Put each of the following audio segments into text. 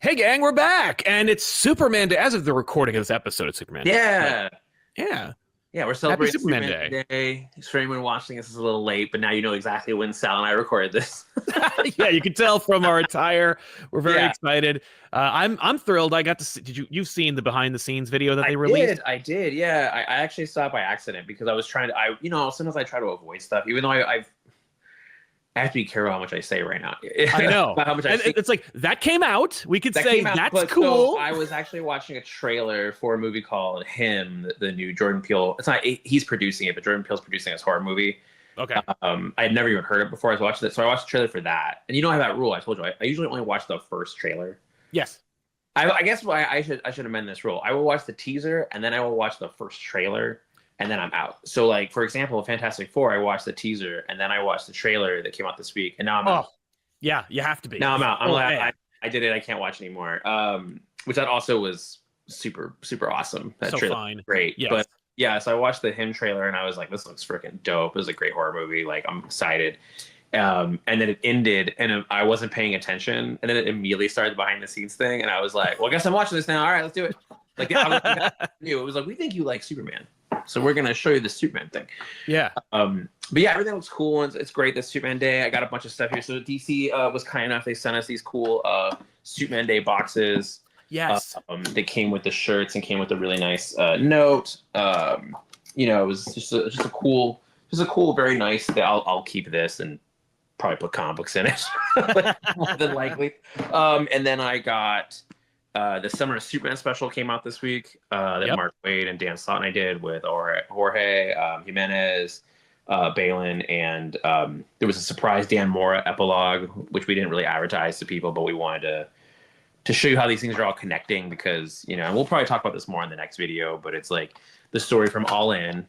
Hey, gang, we're back, and it's Superman Day. As of the recording of this episode, it's Superman Day. Yeah. Yeah. Yeah, we're celebrating Superman Superman Day. For anyone watching this is a little late, but now you know exactly when Sal and I recorded this. Yeah, you can tell from our attire. We're very Yeah. excited. I'm thrilled. I got to see, you've seen the behind the scenes video that they released? I did. Yeah, I actually saw it by accident because I was trying to. Sometimes I try to avoid stuff, even though I have to be careful how much I say right now. I know. About how much it's like that came out. We could say that's cool. So I was actually watching a trailer for a movie called Him, the new Jordan Peele. It's not he's producing it, but Jordan Peele's producing this horror movie. Okay. I had never even heard it before. I was watching it, so I watched the trailer for that. And I have that rule. I told you I usually only watch the first trailer. Yes. I guess why I should amend this rule. I will watch the teaser and then I will watch the first trailer. And then I'm out. So, like, for example, Fantastic Four, I watched the teaser, and then I watched the trailer that came out this week, and now I'm out. Yeah, you have to be. Now I'm out. I did it. I can't watch anymore. Which that also was super, super awesome. That trailer was great. Yes. But, yeah, so I watched the Him trailer, and I was like, this looks freaking dope. It was a great horror movie. Like, I'm excited. And then it ended, and I wasn't paying attention, and then it immediately started the behind-the-scenes thing, and I was like, well, I guess I'm watching this now. All right, let's do it. Like, I knew it was like, we think you like Superman. So we're gonna show you the Superman thing. Yeah. But yeah, everything looks cool. It's great this Superman Day. I got a bunch of stuff here. So DC was kind enough. They sent us these cool Superman Day boxes. Yes. They came with the shirts and came with a really nice note. It was just a cool, very nice. I'll keep this and probably put comic books in it, more than likely. And then I got. The Summer of Superman special came out this week that Mark Waid and Dan Slott and I did with Jorge Jimenez, Balin, and there was a surprise Dan Mora epilogue, which we didn't really advertise to people, but we wanted to show you how these things are all connecting because, and we'll probably talk about this more in the next video, but it's like the story from All In,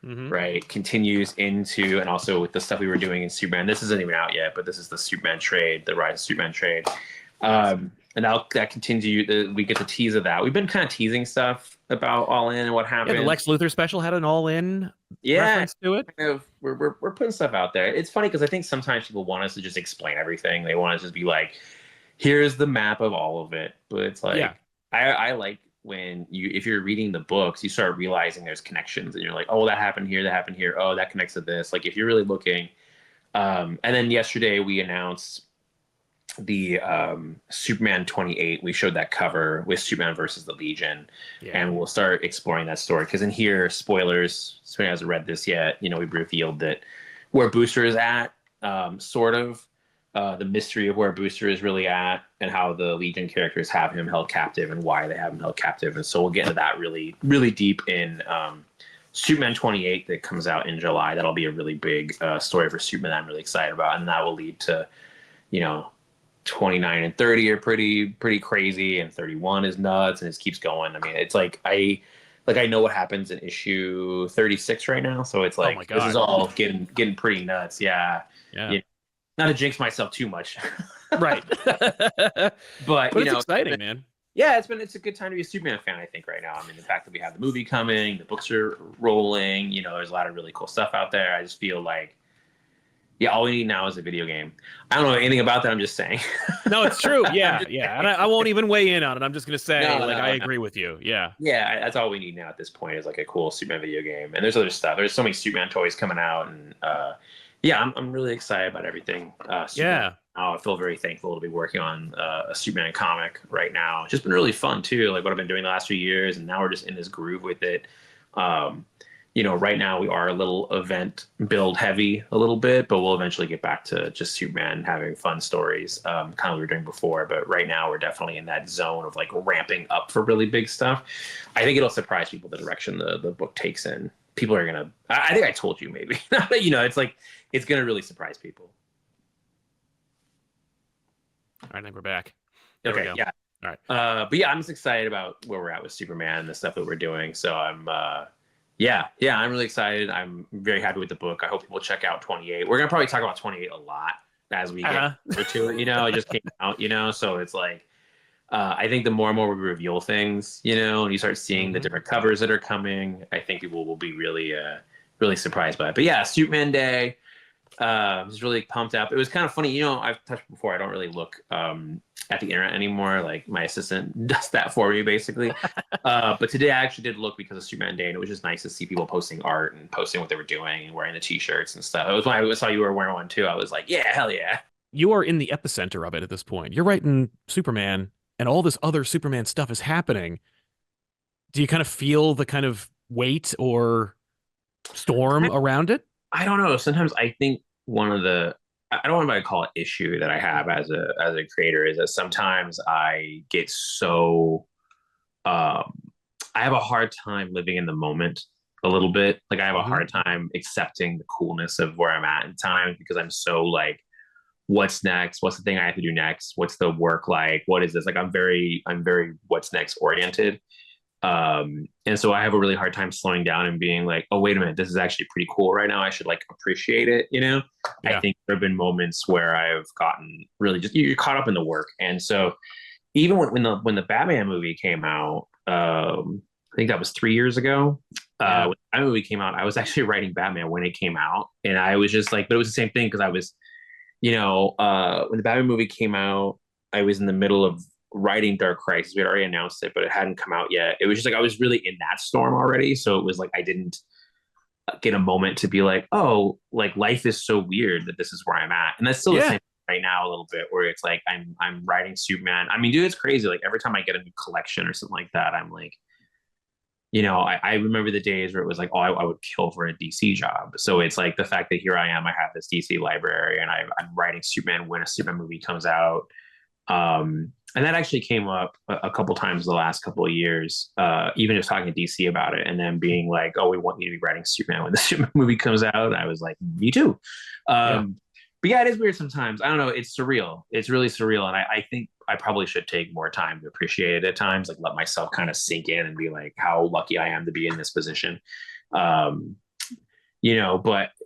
right, continues into, and also with the stuff we were doing in Superman. This isn't even out yet, but this is the Superman trade, the Rise of Superman trade. And that continues. We get to tease of that. We've been kind of teasing stuff about All In and what happened. Yeah, the Lex Luthor special had an All In reference to it. Kind of, we're putting stuff out there. It's funny because I think sometimes people want us to just explain everything. They want us to just be like, here's the map of all of it. But it's like, I like when if you're reading the books, you start realizing there's connections and you're like, oh, that happened here. Oh, that connects to this. Like if you're really looking. And then yesterday we announced the Superman 28. We showed that cover with Superman versus the Legion, and we'll start exploring that story because in here, spoilers, so anyone hasn't read this yet, we revealed that where Booster is at, sort of the mystery of where Booster is really at and how the Legion characters have him held captive and why they have him held captive. And so we'll get into that really, really deep in Superman 28 that comes out in July. That'll be a really big story for Superman that I'm really excited about, and that will lead to 29 and 30 are pretty crazy, and 31 is nuts, and it keeps going. I mean, it's like I know what happens in issue 36 right now, so it's like this is all getting pretty nuts. Yeah. Not to jinx myself too much, right? but it's exciting, man. Yeah, it's a good time to be a Superman fan, I think, right now. I mean, the fact that we have the movie coming, the books are rolling, there's a lot of really cool stuff out there. I just feel like. Yeah, all we need now is a video game. I don't know anything about that. I'm just saying. No, it's true. Yeah. And I won't even weigh in on it. I'm just going to say, I agree with you. Yeah. Yeah, that's all we need now at this point is like a cool Superman video game. And there's other stuff. There's so many Superman toys coming out. And I'm really excited about everything. Superman. I feel very thankful to be working on a Superman comic right now. It's just been really fun, too, like what I've been doing the last few years. And now we're just in this groove with it. Right now we are a little event build heavy a little bit, but we'll eventually get back to just Superman having fun stories, kind of what we were doing before. But right now we're definitely in that zone of like ramping up for really big stuff. I think it'll surprise people the direction the book takes in. People are going to, I think I told you maybe, it's like, it's going to really surprise people. All right, then we're back. Okay. Yeah. All right. But yeah, I'm just excited about where we're at with Superman and the stuff that we're doing. So I'm I'm really excited. I'm very happy with the book. I hope people check out 28. We're gonna probably talk about 28 a lot as we get to it. It just came out. So it's like I think the more and more we reveal things, and you start seeing the different covers that are coming, I think people will be really surprised by it. But yeah, Superman Day. I was really pumped up. It was kind of funny. I've touched before. I don't really look at the internet anymore. Like my assistant does that for me basically. But today I actually did look because of Superman Day, and it was just nice to see people posting art and posting what they were doing and wearing the t-shirts and stuff. It was when I saw you were wearing one too. I was like, yeah, hell yeah. You are in the epicenter of it at this point. You're writing Superman, and all this other Superman stuff is happening. Do you kind of feel the kind of weight or storm around it? I don't know. Sometimes I think one of the I don't want to call it issue that I have as a creator is that sometimes I get so um I have a hard time living in the moment a little bit. Like I have a hard time accepting the coolness of where I'm at in time because I'm so like, what's next? What's the thing I have to do next? What's the work like? What is this? Like I'm very what's next oriented. And so I have a really hard time slowing down and being like, oh, wait a minute, this is actually pretty cool right now. I should like appreciate it, you know? Yeah. I think there have been moments where I've gotten really just you're caught up in the work. And so even when the Batman movie came out, I think that was 3 years ago. When that movie came out, I was actually writing Batman when it came out. And I was just like, but it was the same thing because I was, when the Batman movie came out, I was in the middle of writing Dark Crisis. We had already announced it, but it hadn't come out yet. It was just like I was really in that storm already. So it was like I didn't get a moment to be like, oh, like life is so weird that this is where I'm at. And that's still the same right now a little bit, where it's like I'm writing Superman. I mean, dude, it's crazy. Like every time I get a new collection or something like that, I'm like, I remember the days where it was like, oh, I would kill for a DC job. So it's like the fact that here I am, I have this DC library and I'm writing Superman when a Superman movie comes out. And that actually came up a couple times the last couple of years, even just talking to DC about it and then being like, oh, we want you to be writing Superman when the Superman movie comes out. I was like, me too. But yeah, it is weird sometimes. I don't know. It's surreal. It's really surreal. And I think I probably should take more time to appreciate it at times, like let myself kind of sink in and be like how lucky I am to be in this position. But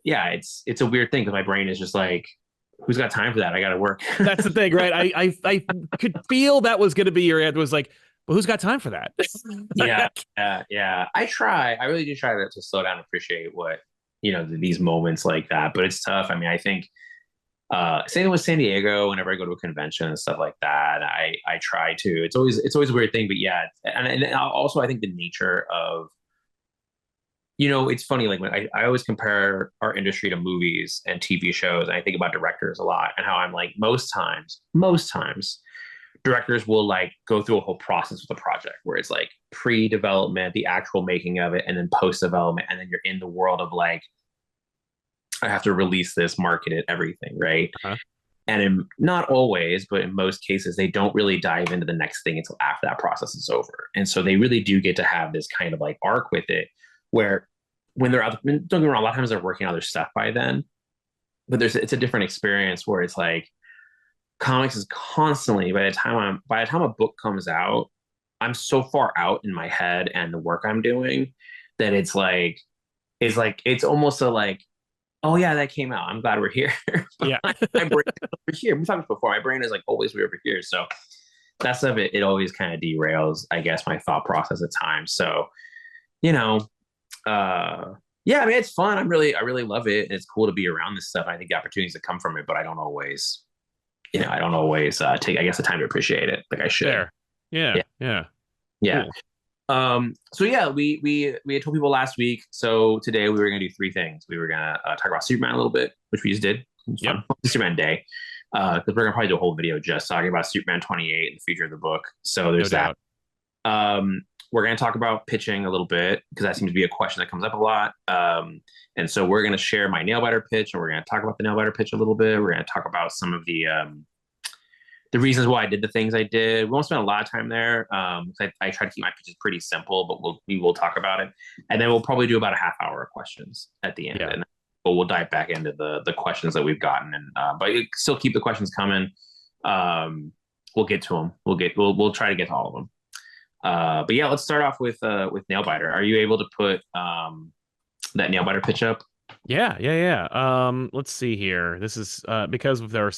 yeah, it's a weird thing because my brain is just like, who's got time for that? I got to work. That's the thing, right? I could feel that was going to be your answer. Was like, but who's got time for that? Yeah. I try. I really do try to slow down and appreciate what, these moments like that. But it's tough. I mean, I think same with San Diego. Whenever I go to a convention and stuff like that, I try to. It's always a weird thing, but yeah. And also I think the nature of, it's funny. Like when I always compare our industry to movies and TV shows, and I think about directors a lot and how I'm like most times directors will like go through a whole process with a project where it's like pre-development, the actual making of it, and then post-development, and then you're in the world of like, I have to release this, market it, everything, right? And not always, but in most cases, they don't really dive into the next thing until after that process is over. And so they really do get to have this kind of like arc with it, where when they're out, don't get me wrong, a lot of times they're working on other stuff by then, but it's a different experience where it's like comics is constantly by the time a book comes out, I'm so far out in my head and the work I'm doing that it's almost a like, oh yeah, that came out. I'm glad we're here. Yeah. My brain is over here. We've talked this before. My brain is like always we're over here. So that's of it. It always kind of derails, I guess, my thought process at times. So, yeah, I mean, it's fun. I really love it. And it's cool to be around this stuff. I think the opportunities that come from it, but I don't always take, I guess, the time to appreciate it like I should. Fair. Yeah. Cool. So yeah, we had told people last week. So today we were gonna do three things. We were gonna talk about Superman a little bit, which we just did. Superman Day, because we're gonna probably do a whole video just talking about Superman 28 and the future of the book. So there's that. We're gonna talk about pitching a little bit because that seems to be a question that comes up a lot. And so we're gonna share my Nailbiter pitch, and we're gonna talk about the Nailbiter pitch a little bit. We're gonna talk about some of the reasons why I did the things I did. We won't spend a lot of time there. I try to keep my pitches pretty simple, but we will talk about it. And then we'll probably do about a half hour of questions at the end. Yeah. But we'll dive back into the questions that we've gotten. And but still keep the questions coming. We'll get to them. We'll try to get to all of them. But yeah, let's start off with Nailbiter. Are you able to put that Nailbiter pitch up? Yeah. Let's see here. This is because of their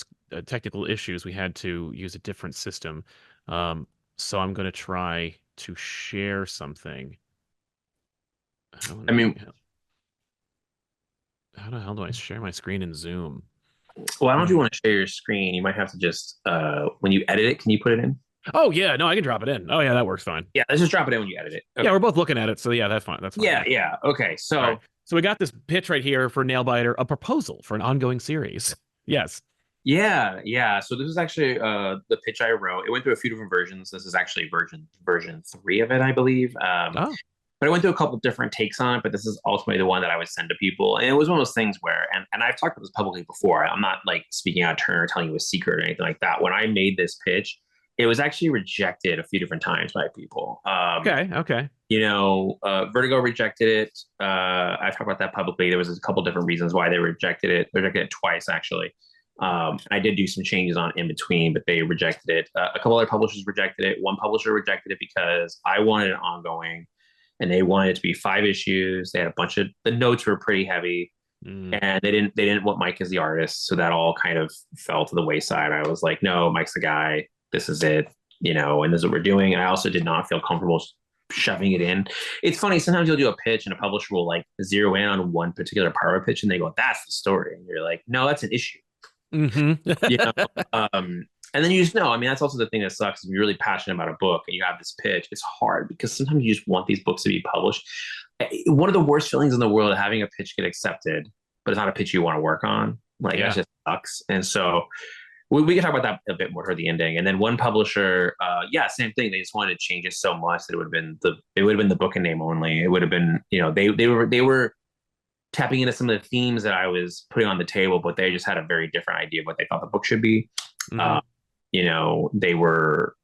technical issues, we had to use a different system. So I'm going to try to share something. How the hell do I share my screen in Zoom? Well, I don't know if you want to share your screen. You might have to just when you edit it, can you put it in? Oh yeah, no, I can drop it in. Oh yeah, that works fine. Yeah, let's just drop it in when you edit it. Yeah, Okay. we're both looking at it, so yeah, that's fine. That's fine. Yeah, Yeah. yeah. Okay. All right. So So we got this pitch right here for Nailbiter, a proposal for an ongoing series. Yes. yeah, yeah. So this is actually the pitch I wrote. It went through a few different versions. This is actually version 3 of it, I believe. Oh. But I went through a couple different takes on it, but this is ultimately the one that I would send to people. And it was one of those things where, and I've talked about this publicly before. I'm not like speaking out of turn or telling you a secret or anything like that. When I made this pitch, it was actually rejected a few different times by people. Okay. Okay. Vertigo rejected it. I talked about that publicly. There was a couple different reasons why they rejected it. They rejected it twice, actually. I did do some changes on in between, but they rejected it. A couple other publishers rejected it. One publisher rejected it because I wanted it ongoing, and they wanted it to be 5 issues. They had a bunch of the notes were pretty heavy, and they didn't want Mike as the artist, so that all kind of fell to the wayside. I was like, no, Mike's the guy. This is it, and this is what we're doing. And I also did not feel comfortable shoving it in. It's funny, sometimes you'll do a pitch and a publisher will like zero in on one particular part of a pitch and they go, that's the story. And you're like, no, that's an issue. you know and then you just know, I mean, that's also the thing that sucks. If you're really passionate about a book and you have this pitch, it's hard because sometimes you just want these books to be published. One of the worst feelings in the world is having a pitch get accepted, but it's not a pitch you want to work on. Like, that just sucks. And so we can talk about that a bit more toward the ending. And then one publisher, same thing. They just wanted to change it so much that it would have been the book and name only. It would have been, they were tapping into some of the themes that I was putting on the table, but they just had a very different idea of what they thought the book should be. They were,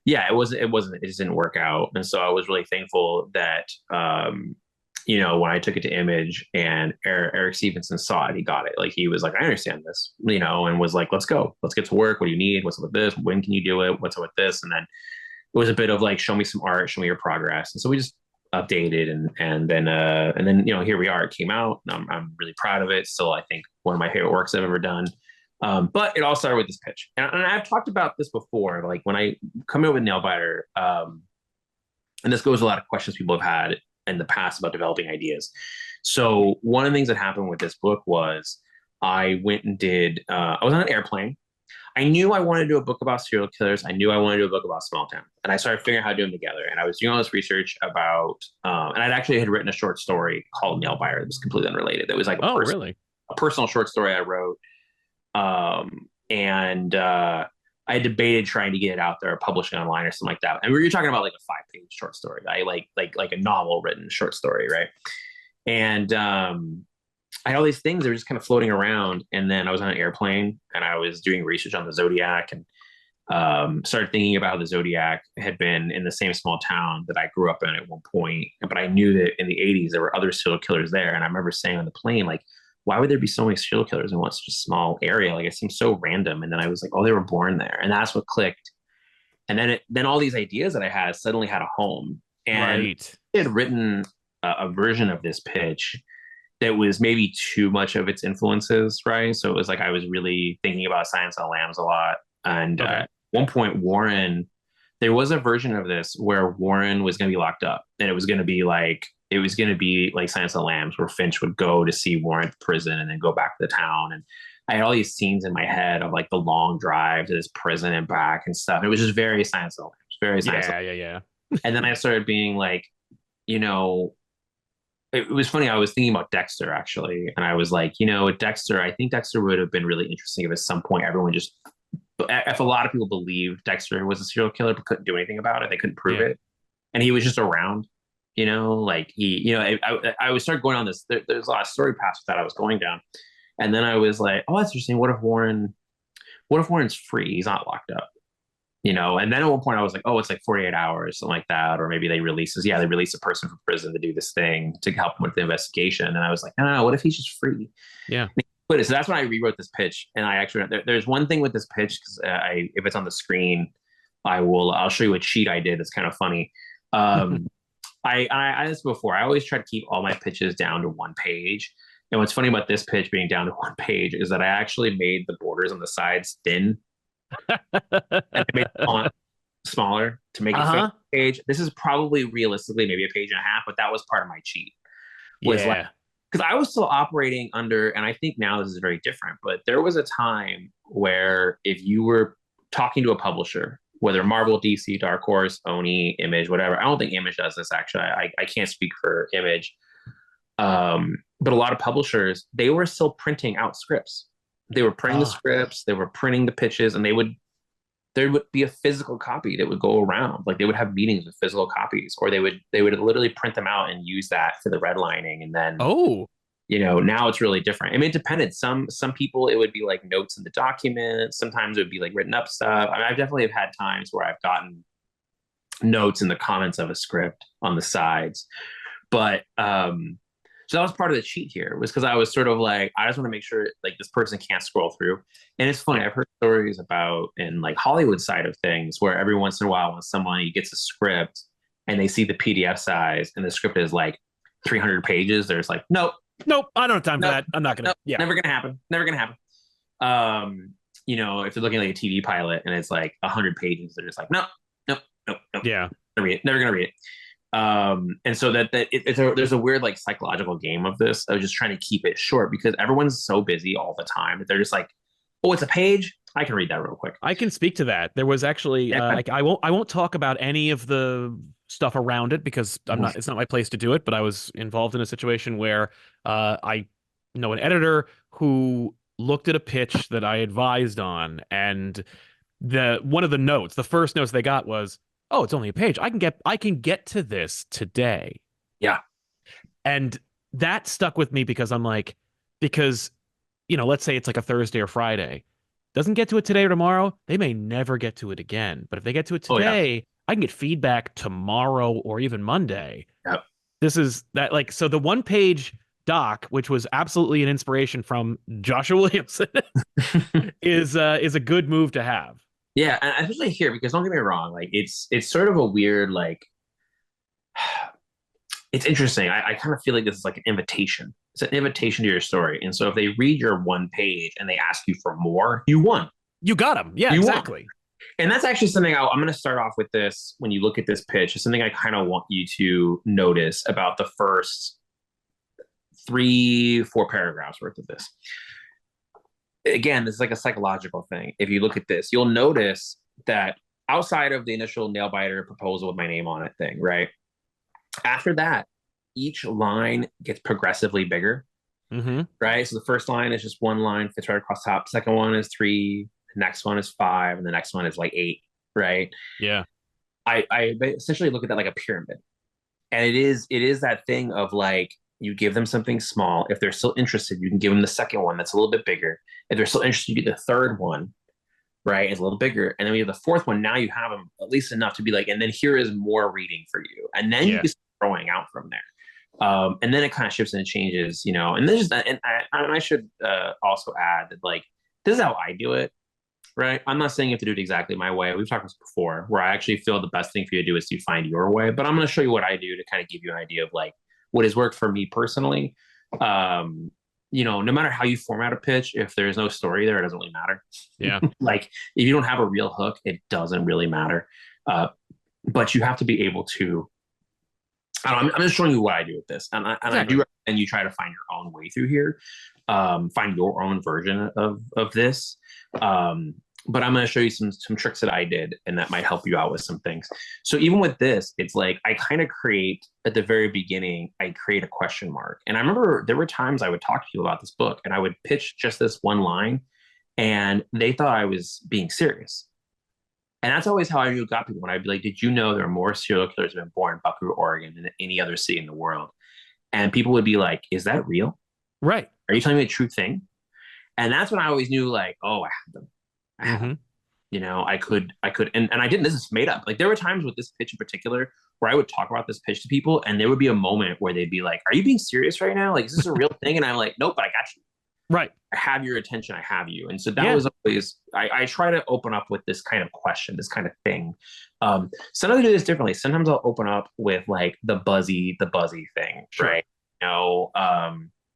it just didn't work out. And so I was really thankful that, when I took it to Image and Eric Stevenson saw it, he got it. Like, he was like, I understand this, and was like, let's go, let's get to work. What do you need? What's up with this? When can you do it? What's up with this? And then it was a bit of like, show me some art, show me your progress. And so we just updated and then here we are. It came out. And I'm really proud of it. Still, I think one of my favorite works I've ever done. But it all started with this pitch, and I've talked about this before. Like, when I come in with Nailbiter, and this goes a lot of questions people have had in the past about developing ideas. So one of the things that happened with this book was I went and I was on an airplane. I knew I wanted to do a book about serial killers. I knew I wanted to do a book about small town. And I started figuring out how to do them together. And I was doing all this research about, and I'd actually had written a short story called Nailbiter that was completely unrelated. It was like a personal short story I wrote. I debated trying to get it out there, publishing online or something like that. And we were talking about like a 5-page short story, right? Like a novel written short story, right? And I had all these things that were just kind of floating around. And then I was on an airplane and I was doing research on the Zodiac and started thinking about how the Zodiac had been in the same small town that I grew up in at one point. But I knew that in the 80s, there were other serial killers there. And I remember saying on the plane, like, why would there be so many serial killers in such a small area? Like, it seems so random. And then I was like, oh, they were born there. And that's what clicked. And then all these ideas that I had suddenly had a home. And I had written a version of this pitch that was maybe too much of its influences, right? So it was like I was really thinking about Silence of the Lambs a lot. And at one point, there was a version of this where Warren was going to be locked up. And it was going to be like Silence of the Lambs, where Finch would go to see Warren at prison and then go back to the town. And I had all these scenes in my head of like the long drive to this prison and back and stuff. It was just very Silence of the Lambs, very Silence of the Lambs. Yeah. And then I started being like, it was funny. I was thinking about Dexter, actually. And I was like, Dexter, I think Dexter would have been really interesting if at some point if a lot of people believed Dexter was a serial killer but couldn't do anything about it, they couldn't prove it. And he was just around, like I would start going on this. There's a lot of story paths that I was going down. And then I was like, oh, that's interesting. What if Warren's free? He's not locked up. And then at one point I was like, oh, it's like 48 hours, something like that. Or maybe they release a person from prison to do this thing to help him with the investigation. And I was like, no, what if he's just free? Yeah. But so that's when I rewrote this pitch. And I actually, there's one thing with this pitch, because if it's on the screen, I'll show you a cheat I did. That's kind of funny. I this before. I always try to keep all my pitches down to 1 page. And what's funny about this pitch being down to 1 page is that I actually made the borders on the sides thin. And I made the font smaller to make it fit on the page. This is probably realistically maybe a page and a half, but that was part of my cheat. because I was still operating under, and I think now this is very different, but there was a time where if you were talking to a publisher, whether Marvel, DC, Dark Horse, Oni, Image, whatever, I don't think Image does this actually. I can't speak for Image. But a lot of publishers, they were still printing out scripts. They were printing the scripts, they were printing the pitches, and there would be a physical copy that would go around. Like they would have meetings with physical copies, or they would literally print them out and use that for the redlining. And then now it's really different. I mean, it depended. Some people it would be like notes in the document. Sometimes it would be like written up stuff. I mean, I definitely have had times where I've gotten notes in the comments of a script on the sides. But so that was part of the cheat here, was because I was sort of like, I just want to make sure like this person can't scroll through. And it's funny, I've heard stories about in like Hollywood side of things where every once in a while when somebody gets a script and they see the PDF size and the script is like 300 pages, there's like, nope, I don't have time for that. I'm not gonna. Never gonna happen. If they're looking at like a TV pilot and it's like 100 pages, they're just like, nope. Yeah, never gonna read it. And so there's a weird like psychological game of this. I was just trying to keep it short because everyone's so busy all the time that they're just like, oh, it's a page, I can read that real quick. I can speak to that. There was actually I won't talk about any of the stuff around it because it's not my place to do it, but I was involved in a situation where I know an editor who looked at a pitch that I advised on, and one of the first notes they got was, oh, it's only a page. I can get to this today. Yeah. And that stuck with me because let's say it's like a Thursday or Friday. Doesn't get to it today or tomorrow, they may never get to it again. But if they get to it today, I can get feedback tomorrow or even Monday. Yep. This is that so the 1-page doc, which was absolutely an inspiration from Joshua Williamson, is a good move to have. Yeah, and especially here, because don't get me wrong, like it's sort of a weird, like, it's interesting. I kind of feel like this is like an invitation. It's an invitation to your story. And so if they read your 1 page and they ask you for more, you won. You got them. Yeah, exactly. Won. And that's actually something I'm going to start off with this. When you look at this pitch, it's something I kind of want you to notice about the first 3-4 paragraphs worth of this. Again, this is like a psychological thing. If you look at this, you'll notice that outside of the initial Nailbiter proposal with my name on it thing, right? After that, each line gets progressively bigger, right? So the first line is just 1 line, fits right across top. Second one is 3, the next one is 5, and the next one is like 8, right? Yeah. I essentially look at that like a pyramid. And it is that thing of like, you give them something small. If they're still interested, you can give them the second one that's a little bit bigger. If they're still interested, you get the third one, right? It's a little bigger. And then we have the fourth one. Now you have them at least enough to be like, and then here is more reading for you. And then you can start throwing out from there. And then it kind of shifts and changes, and this is that. And I should also add that, like, this is how I do it, right? I'm not saying you have to do it exactly my way. We've talked about this before, where I actually feel the best thing for you to do is to find your way. But I'm going to show you what I do to kind of give you an idea of like what has worked for me personally. No matter how you format a pitch, if there's no story there, it doesn't really matter. Yeah. Like if you don't have a real hook, it doesn't really matter. But you have to be able to, I'm just showing you what I do with this. And I do recommend you try to find your own way through here. Find your own version of this. But I'm going to show you some tricks that I did, and that might help you out with some things. So even with this, it's like I kind of create at the very beginning, I create a question mark. And I remember there were times I would talk to you about this book and I would pitch just this 1 line and they thought I was being serious. And that's always how I knew got people. When I'd be like, did you know there are more serial killers have been born in Buckaroo, Oregon than any other city in the world? And people would be like, is that real? Right. Are you telling me a true thing? And that's when I always knew, like, oh, I have them. I could, and I didn't, this is made up. Like there were times with this pitch in particular where I would talk about this pitch to people and there would be a moment where they'd be like, are you being serious right now? Like, is this a real thing? And I'm like, nope, but I got you. Right. I have your attention. I have you. And so that was always, I try to open up with this kind of question, this kind of thing. Sometimes I do this differently. Sometimes I'll open up with like the buzzy thing, right?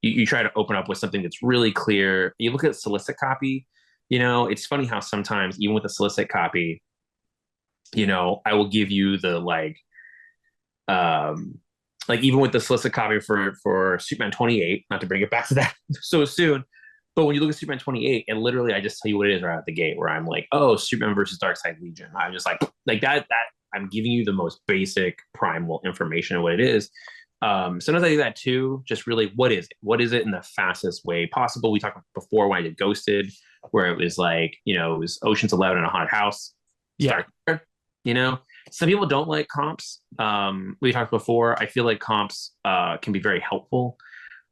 You try to open up with something that's really clear. You look at solicit copy. It's funny how sometimes even with a solicit copy, I will give you the like, Like even with the solicit copy for Superman 28, not to bring it back to that so soon, but when you look at Superman 28, and literally I just tell you what it is right out the gate, where I'm like, oh, Superman versus Darkseid Legion. I'm just like that I'm giving you the most basic primal information of what it is. Sometimes I do that too. Just really, what is it? What is it in the fastest way possible? We talked before when I did Ghosted, where it was like, it was Ocean's 11 in a haunted house. Yeah. Start there, some people don't like comps. We talked before. I feel like comps can be very helpful.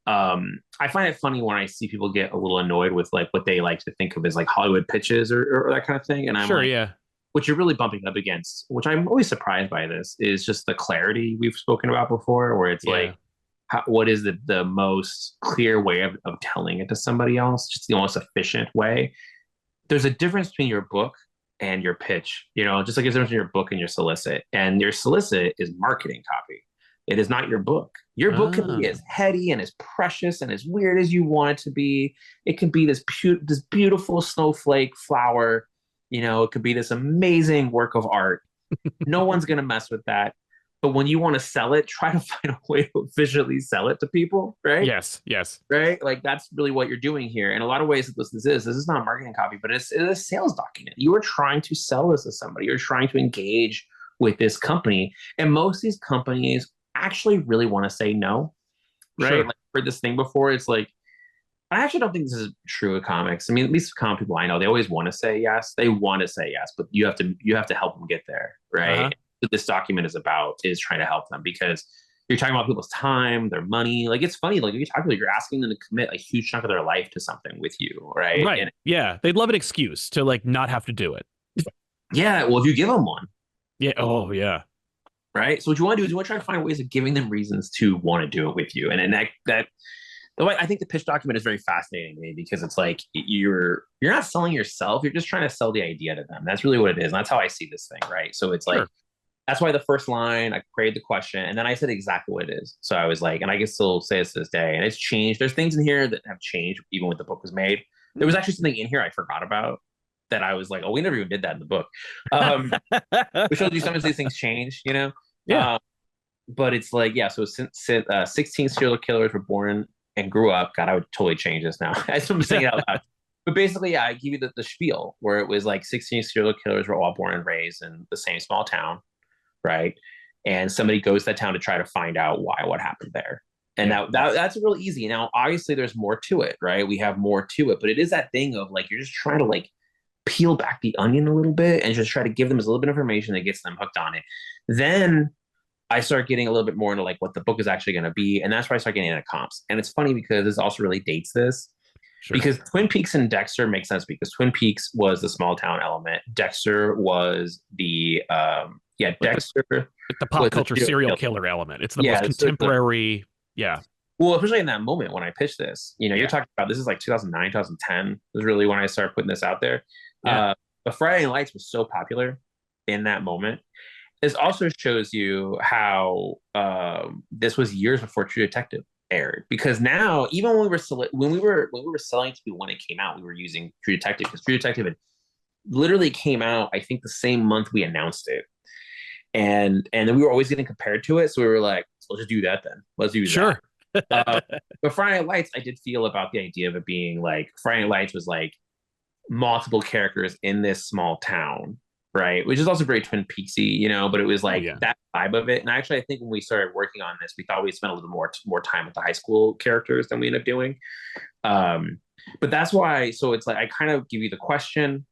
I find it funny when I see people get a little annoyed with like what they like to think of as like Hollywood pitches or that kind of thing. And I'm sure, like, yeah. what you're really bumping up against, which I'm always surprised by this, is just the clarity we've spoken about before, where it's like, what is the most clear way of telling it to somebody else? Just the most efficient way. There's a difference between your book and your pitch, just like there's a difference between your book and your solicit. And your solicit is marketing copy. It is not your book. Your book can be as heady and as precious and as weird as you want it to be. It can be this beautiful snowflake flower. It could be this amazing work of art. No one's going to mess with that. But when you want to sell it, try to find a way to efficiently sell it to people, right? Yes. Right? Like that's really what you're doing here. In a lot of ways, this is not a marketing copy, but it's a sales document. You are trying to sell this to somebody. You're trying to engage with this company. And most of these companies actually really want to say no, right? Sure. Like I've heard this thing before. It's like, I actually don't think this is true of comics. I mean, at least comic people I know, they always want to say yes. They want to say yes, but you have to help them get there, right? What this document is trying to help them, because you're talking about people's time, their money. Like it's funny, like you're asking them to commit a huge chunk of their life to something with you, right? Right. Yeah, they'd love an excuse to like not have to do it. Yeah, well, if you give them one. Yeah. Oh, yeah. Right. So what you want to do is you want to try to find ways of giving them reasons to want to do it with you, and that. The way I think the pitch document is very fascinating to me, because it's like you're not selling yourself, you're just trying to sell the idea to them. That's really what it is. And that's how I see this thing, right? So it's like, that's why the first line, I created the question, and then I said exactly what it is. So I was like, and I can still say this to this day, and it's changed. There's things in here that have changed even when the book was made. There was actually something in here I forgot about that I was like, oh, we never even did that in the book. Which shows you sometimes these things change, Yeah. But it's like, yeah, so since 16 serial killers were born and grew up. God, I would totally change this now as I'm saying it out loud. But basically, yeah, I give you the spiel, where it was like 16 serial killers were all born and raised in the same small town, right? And somebody goes to that town to try to find out what happened there. And that's really easy. Now, obviously, there's more to it, right? We have more to it, but it is that thing of like, you're just trying to like peel back the onion a little bit and just try to give them a little bit of information that gets them hooked on it. Then I start getting a little bit more into like what the book is actually going to be. And that's where I start getting into comps. And it's funny because this also really dates this. Sure. Because Twin Peaks and Dexter make sense, because Twin Peaks was the small town element. Dexter was the, Dexter. The pop culture serial killer element. It's the most contemporary. Well, especially in that moment when I pitched this, you're talking about, this is like 2009, 2010 was really when I started putting this out there. But Friday Night Lights was so popular in that moment. This also shows you how this was years before True Detective aired, because now even when we were selling to people when it came out, we were using True Detective, because True Detective had literally came out, I think, the same month we announced it, and then we were always getting compared to it, so we were like, let's just do that then. Let's do that. But Friday Night Lights, I did feel about the idea of it being like Friday Night Lights was like multiple characters in this small town. Right, which is also very Twin Peaksy, but it was like that vibe of it. And actually, I think when we started working on this, we thought we'd spend a little more time with the high school characters than we ended up doing. But that's why. So it's like I kind of give you the question,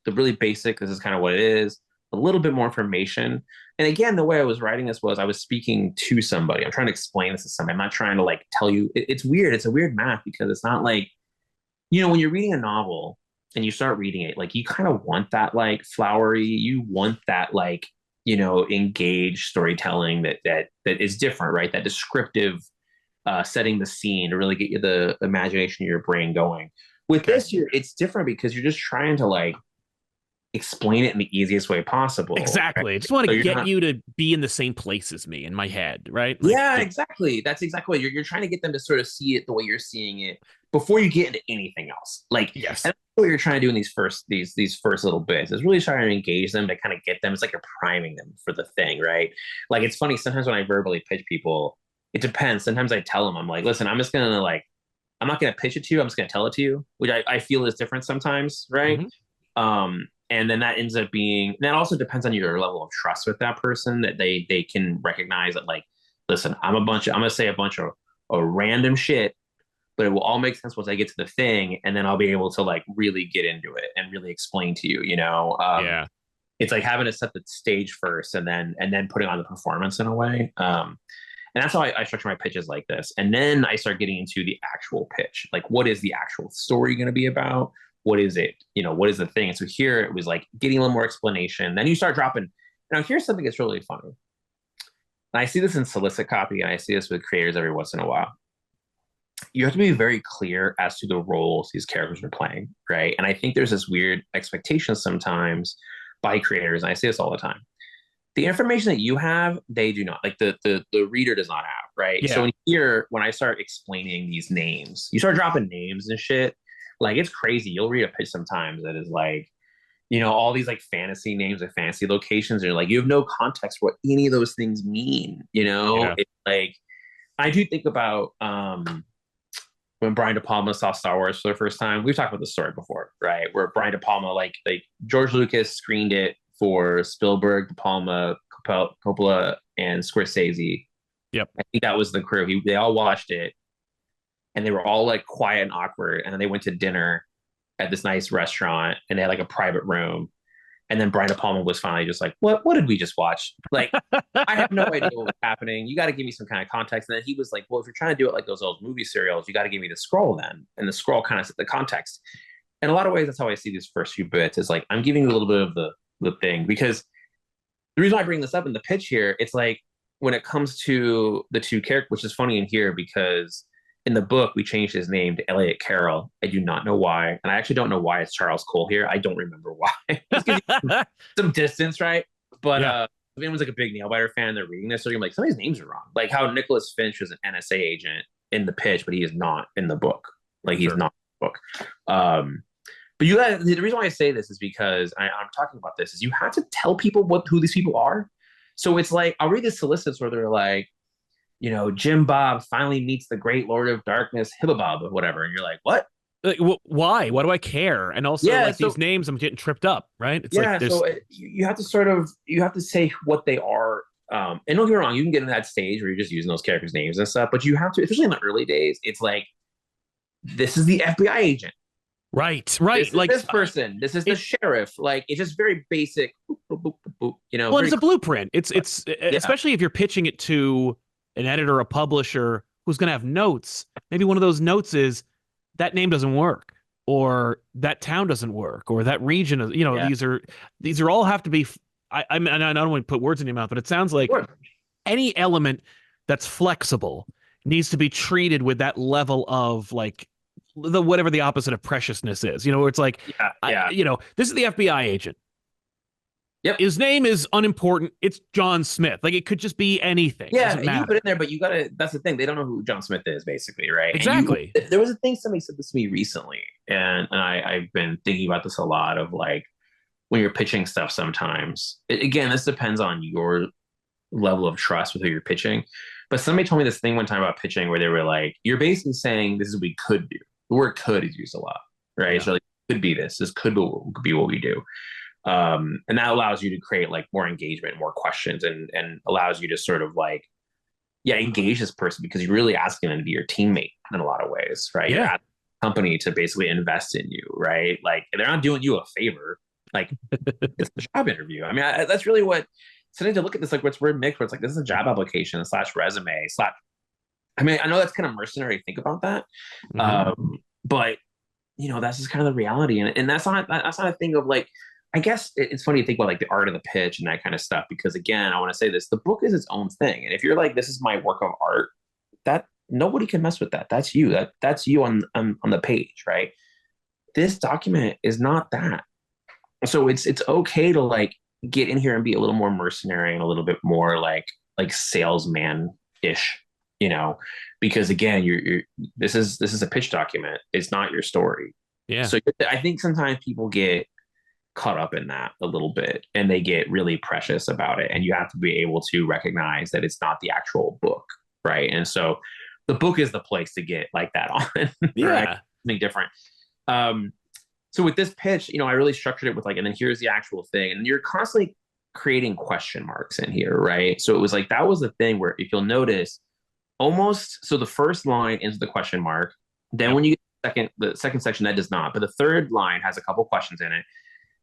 the really basic. This is kind of what it is. A little bit more information. And again, the way I was writing this was I was speaking to somebody. I'm trying to explain this to somebody. I'm not trying to like tell you. It's weird. It's a weird math, because it's not like, when you're reading a novel and you start reading it, like you kind of want that like flowery, you want that like, engaged storytelling that is different, right? That descriptive, setting the scene to really get you the imagination of your brain going. With this, it's different, because you're just trying to like explain it in the easiest way possible. Exactly. Right? I just want to get you to be in the same place as me in my head, right? Like, yeah, exactly. That's exactly what you're trying to get them to sort of see it the way you're seeing it before you get into anything else. Like, yes, that's what you're trying to do in these first little bits, is really trying to engage them, to kind of get them. It's like you're priming them for the thing, right? Like, it's funny sometimes when I verbally pitch people, it depends. Sometimes I tell them, I'm like, listen, I'm just gonna like, I'm not gonna pitch it to you. I'm just gonna tell it to you, which I feel is different sometimes, right? Mhm. And then that ends up being, that also depends on your level of trust with that person, that they can recognize that, like, listen, I'm gonna say a bunch of random shit, but it will all make sense once I get to the thing, and then I'll be able to like really get into it and really explain to you, you know. Yeah. It's like having to set the stage first, and then putting on the performance in a way. And that's how I structure my pitches like this. And then I start getting into the actual pitch. Like, what is the actual story going to be about? What is it? You know, what is the thing? And so here it was like getting a little more explanation. Then you start dropping. Now, here's something that's really funny. And I see this in solicit copy, and I see this with creators every once in a while. You have to be very clear as to the roles these characters are playing, right? And I think there's this weird expectation sometimes by creators, and I see this all the time. The information that you have, they do not. Like the reader does not have, right? Yeah. So in here, when I start explaining these names, you start dropping names and shit. Like, it's crazy. You'll read a pitch sometimes that is like, you know, all these like fantasy names of fantasy locations, and you're like, you have no context for what any of those things mean. You know, Yeah. it's like, I do think about when Brian De Palma saw Star Wars for the first time. We've talked about the story before, right? Where Brian De Palma, like George Lucas screened it for Spielberg, De Palma, Coppola, and Scorsese. Yep. I think that was the crew. They all watched it, and they were all like quiet and awkward. And then they went to dinner at this nice restaurant, and they had like a private room. And then Brian De Palma was finally just like, "What did we just watch? Like, I have no idea what was happening. You got to give me some kind of context." And then he was like, "Well, if you're trying to do it like those old movie serials, you got to give me the scroll then." And the scroll kind of set the context. In a lot of ways, that's how I see these first few bits. Is like, I'm giving you a little bit of the thing, because the reason why I bring this up in the pitch here, it's like when it comes to the two characters, which is funny in here because in the book we changed his name to Elliot Carroll. I do not know why, and I actually don't know why it's Charles Cole here. I don't remember why. Just give you some distance, right? But Yeah. if anyone's like a big Nailbiter fan, they're reading this, they're gonna be like, some of these names are wrong. Like how Nicholas Finch was an NSA agent in the pitch, but he is not in the book. Like, he's Sure. not in the book. But you guys, the reason why I say this is because I'm talking about this is you have to tell people who these people are. So it's like, I'll read the solicits where they're like, you know, Jim Bob finally meets the great Lord of Darkness, Hibbabob, or whatever. And you're like, what? Like, why? Why do I care? And also, Yeah, like, so these names, I'm getting tripped up, right? It's yeah, like there's so you have to you have to say what they are. And don't get me wrong, you can get in that stage where you're just using those characters' names and stuff, but you have to, especially in the early days, it's like, this is the FBI agent. right. This is Like, this person. This is the sheriff. Like, it's just very basic. Boop, boop, boop, boop, boop, you know, well, very it's a blueprint. It's yeah. especially if you're pitching it to an editor, a publisher who's going to have notes. Maybe one of those notes is that name doesn't work, or that town doesn't work, or that region is. You know, Yeah. these are all have to be. I mean, I don't want to put words in your mouth, but it sounds like Sure. any element that's flexible needs to be treated with that level of like the whatever the opposite of preciousness is. You know, where it's like, Yeah. you know, this is the FBI agent. Yep. His name is unimportant. It's John Smith. Like, it could just be anything. It Yeah, doesn't and you matter. put it in there, but you gotta. That's the thing. They don't know who John Smith is, basically, right? Exactly. And there was a thing somebody said this to me recently, and I've been thinking about this a lot. Of like, when you're pitching stuff, sometimes again, this depends on your level of trust with who you're pitching. But somebody told me this thing one time about pitching, where they were like, "You're basically saying this is what we could do." The word "could" is used a lot, right? Yeah. So like, could be this. This could be what we do. And that allows you to create like more engagement, more questions, and allows you to sort of like, yeah, engage this person, because you're really asking them to be your teammate in a lot of ways, right? Yeah. You're asking the company to basically invest in you, right? Like, they're not doing you a favor. Like, it's a job interview. I mean, that's really what. Something to look at this, like, what's weird mix, where it's like, this is a job application / resume / I mean, I know that's kind of mercenary to think about that, but you know, that's just kind of the reality, and that's not a thing of like. I guess it's funny to think about like the art of the pitch and that kind of stuff, because again, I want to say this: the book is its own thing, and if you're like, this is my work of art, that nobody can mess with that. That's you. That's you on the page, right? This document is not that. So it's okay to like get in here and be a little more mercenary and a little bit more like salesman ish, you know, because again, you're this is a pitch document. It's not your story. Yeah. So I think sometimes people get caught up in that a little bit, and they get really precious about it, and you have to be able to recognize that it's not the actual book. right? And so the book is the place to get like that on, Yeah. right? Something different. So with this pitch, I really structured it with like, and then here's the actual thing, and you're constantly creating question marks in here, right? So it was like that was the thing where if you'll notice, almost so the first line ends with the question mark. Then when you get the second section, that does not, but the third line has a couple questions in it.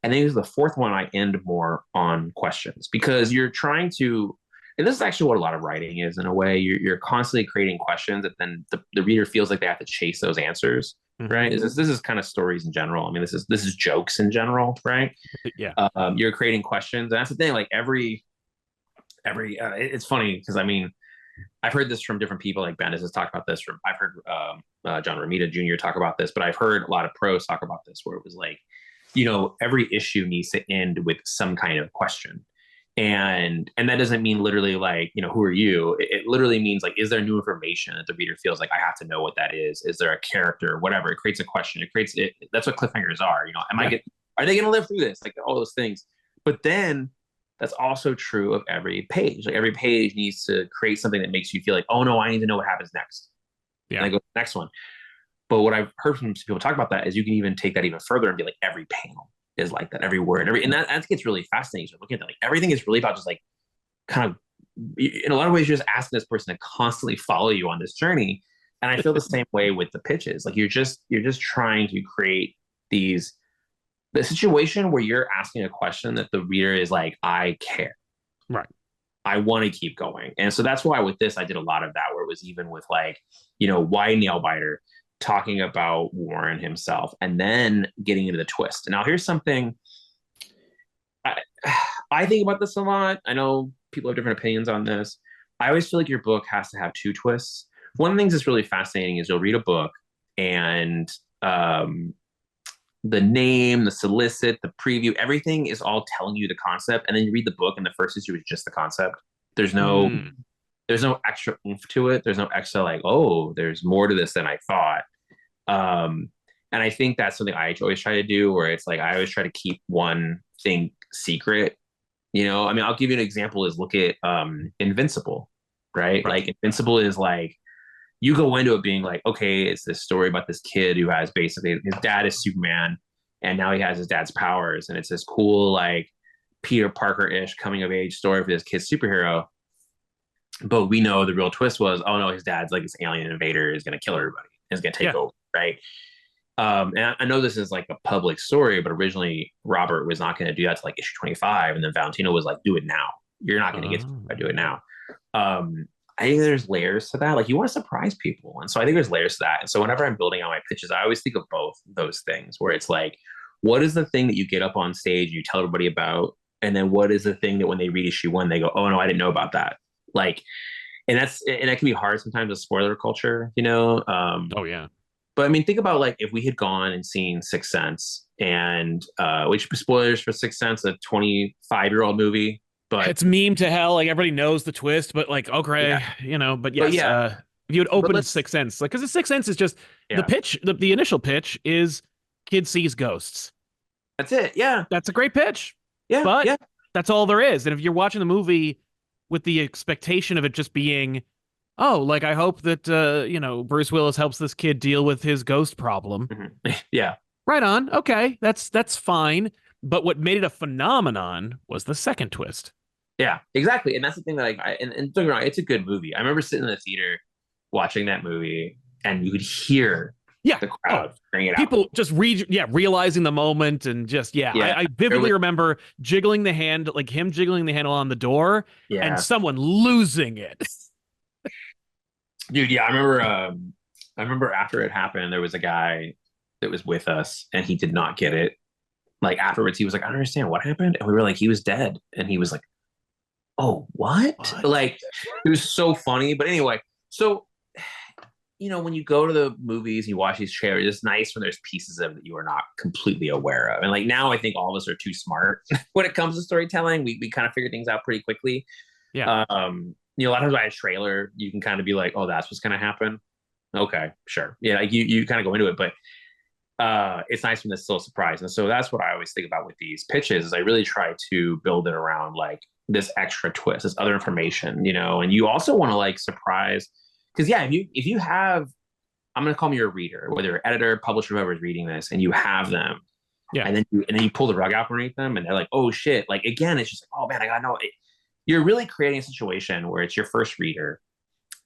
And then here's the fourth one, I end more on questions because you're trying to, and this is actually what a lot of writing is in a way. You're constantly creating questions that then the reader feels like they have to chase those answers, right? This is kind of stories in general. I mean, this is jokes in general, right? Yeah. You're creating questions, and that's the thing. Like it's funny because I mean, I've heard this from different people. Like Bendis has talked about this. I've heard John Romita Jr. talk about this, but I've heard a lot of pros talk about this, where it was like, every issue needs to end with some kind of question. And that doesn't mean literally like, who are you? It literally means like, is there new information that the reader feels like I have to know what that is? Is there a character, whatever? It creates a question. It creates it. That's what cliffhangers are. Are they going to live through this? Like all those things. But then that's also true of every page. Like every page needs to create something that makes you feel like, oh no, I need to know what happens next. Yeah. And I go to the next one. But what I've heard from people talk about that is you can even take that even further and be like, every panel is like that, every word, and that gets really fascinating. So looking at that, like everything is really about just like kind of, in a lot of ways, you're just asking this person to constantly follow you on this journey. And I feel the same way with the pitches. Like you're just trying to create the situation where you're asking a question that the reader is like, I care. Right. I want to keep going. And so that's why with this, I did a lot of that, where it was even with like, why Nailbiter, talking about Warren himself, and then getting into the twist. And now here's something I think about this a lot. I know people have different opinions on this. I always feel like your book has to have two twists. One of the things that's really fascinating is you'll read a book and the name, the solicit, the preview, everything is all telling you the concept. And then you read the book and the first issue is just the concept. There's no extra oomph to it. There's no extra like, oh, there's more to this than I thought. And I think that's something I always try to do, where it's like, I always try to keep one thing secret. I mean, I'll give you an example is look at Invincible, right? Like Invincible is like, you go into it being like, okay, it's this story about this kid who has basically, his dad is Superman and now he has his dad's powers. And it's this cool, like Peter Parker-ish coming of age story for this kid's superhero. But we know the real twist was, oh no, his dad's like this alien invader is going to kill everybody. Is going to take over, right? And I know this is like a public story, but originally Robert was not going to do that to like issue 25. And then Valentino was like, do it now. You're not going to get to it, do it now. I think there's layers to that. Like you want to surprise people. And so I think there's layers to that. And so whenever I'm building out my pitches, I always think of both those things, where it's like, what is the thing that you get up on stage, you tell everybody about? And then what is the thing that when they read issue 1, they go, oh no, I didn't know about that. Like, and that can be hard sometimes with spoiler culture, Oh yeah. But I mean, think about like if we had gone and seen Sixth Sense, and which spoilers for Sixth Sense, a 25-year-old movie, but it's meme to hell. Like everybody knows the twist, but like, okay, but yes, if you would open Sixth Sense, like, because the Sixth Sense is just the pitch, the initial pitch is kid sees ghosts. That's it. Yeah. That's a great pitch. Yeah. But that's all there is. And if you're watching the movie with the expectation of it just being, oh, like, I hope that, Bruce Willis helps this kid deal with his ghost problem. Mm-hmm. Yeah. Right on. Okay. That's fine. But what made it a phenomenon was the second twist. Yeah, exactly. And that's the thing that and don't get me wrong, it's a good movie. I remember sitting in the theater watching that movie, and you could hear the crowd bring it out. People just realizing the moment, and just I vividly remember jiggling the hand, like him jiggling the handle on the door, and someone losing it. Dude, I remember after it happened, there was a guy that was with us, and he did not get it. Like afterwards, he was like, I don't understand what happened, and we were like, he was dead, and he was like, oh, what? Like, it was so funny. But anyway, so when you go to the movies, you watch these trailers, it's nice when there's pieces of it that you are not completely aware of. And like now I think all of us are too smart when it comes to storytelling. We kind of figure things out pretty quickly. Yeah. A lot of times by a trailer, you can kind of be like, oh, that's what's gonna happen. Okay, sure. Yeah, like you kind of go into it, but it's nice when it's still a surprise. And so that's what I always think about with these pitches, is I really try to build it around like this extra twist, this other information, you know, and you also want to like surprise, because yeah, if you have, I'm going to call them your reader, whether you're editor, publisher, whoever is reading this, and you have them, Yeah. and then you pull the rug out underneath them, and they're like, oh shit, like again, it's just like, oh man, I gotta know. You're really creating a situation where it's your first reader,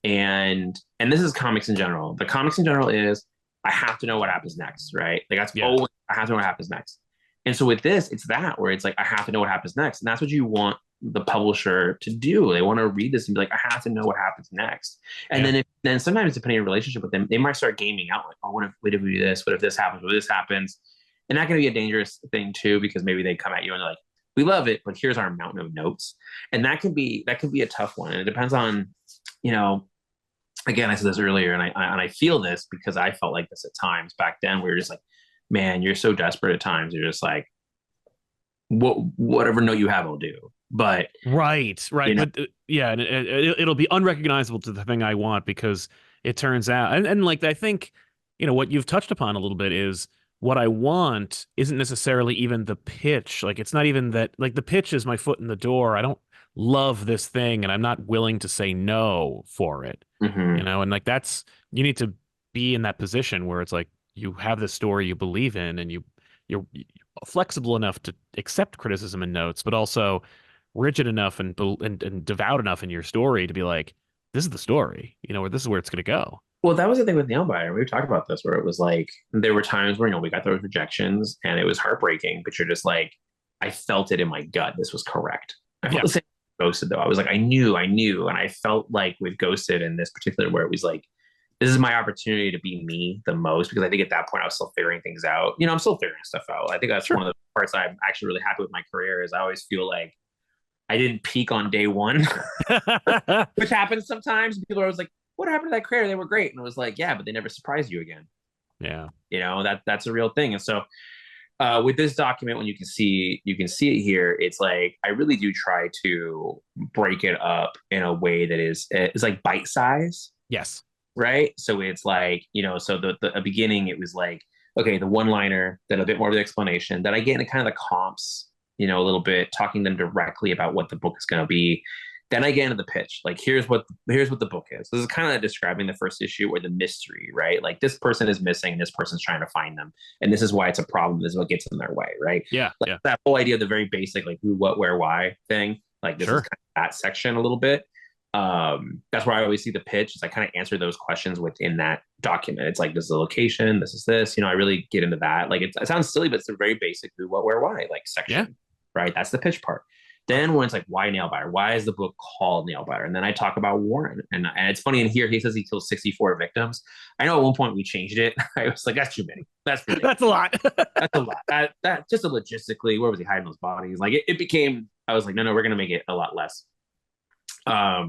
and this is comics in general. The comics in general is I have to know what happens next, right? Like that's always I have to know what happens next. And so with this, it's that where it's like I have to know what happens next, and that's what you want the publisher to do. They want to read this and be like, I have to know what happens next. And then sometimes depending on your relationship with them, they might start gaming out like, oh, what if we do this? What if this happens? What if this happens? And that can be a dangerous thing too, because maybe they come at you and they're like, we love it, but here's our mountain of notes. And that can be a tough one. And it depends on, you know, again, I said this earlier, and I feel this because I felt like this at times back then. We were just like, man, you're so desperate at times. You're just like, whatever note you have, I'll do. But right. You know, but yeah, and it'll be unrecognizable to the thing I want, because it turns out, and like I think, you know, what you've touched upon a little bit is what I want isn't necessarily even the pitch. Like it's not even that. Like the pitch is my foot in the door. I don't love this thing, and I'm not willing to say no for it. Mm-hmm. You know, and like that's, you need to be in that position where it's like you have this story you believe in, and you're flexible enough to accept criticism and notes, but also rigid enough and devout enough in your story to be like, this is the story, you know, or this is where it's going to go. Well, that was the thing with Nailbiter. We've talked about this, where it was like there were times where, you know, we got those rejections and it was heartbreaking, but you're just like, I felt it in my gut. This was correct. I felt the same with Ghosted though. I was like, I knew, and I felt like with Ghosted in this particular, where it was like, this is my opportunity to be me the most, because I think at that point I was still figuring things out. You know, I'm still figuring stuff out. I think that's one of the parts I'm actually really happy with my career, is I always feel like I didn't peak on day one, which happens sometimes. People are always like, what happened to that creator? They were great. And I was like, yeah, but they never surprised you again. Yeah. You know, that's a real thing. And so with this document, when you can see it here, it's like, I really do try to break it up in a way that is like bite size. Yes. Right. So it's like, you know, so the beginning, it was like, okay, the one liner, then a bit more of the explanation, then I get into kind of the comps, you know, a little bit, talking to them directly about what the book is going to be. Then I get into the pitch. Like, here's what the book is. This is kind of describing the first issue, or the mystery, right? Like, this person is missing, and this person's trying to find them, and this is why it's a problem. This is what gets in their way, right? Yeah. Like, that whole idea of the very basic, like, who, what, where, why thing. Like, this is kind of that section a little bit. That's where I always see the pitch, is I kind of answer those questions within that document. It's like, this is the location, this is this. You know, I really get into that. Like, it sounds silly, but it's a very basic who, what, where, why, like, section. Right? That's the pitch part. Then when it's like, why Nailbiter? Why is the book called Nailbiter? And then I talk about Warren. And it's funny, in here, he says he killed 64 victims. I know at one point we changed it. I was like, that's too many. That's a lot. That's a lot. That just logistically, where was he hiding those bodies? Like it became, I was like, no, we're going to make it a lot less. But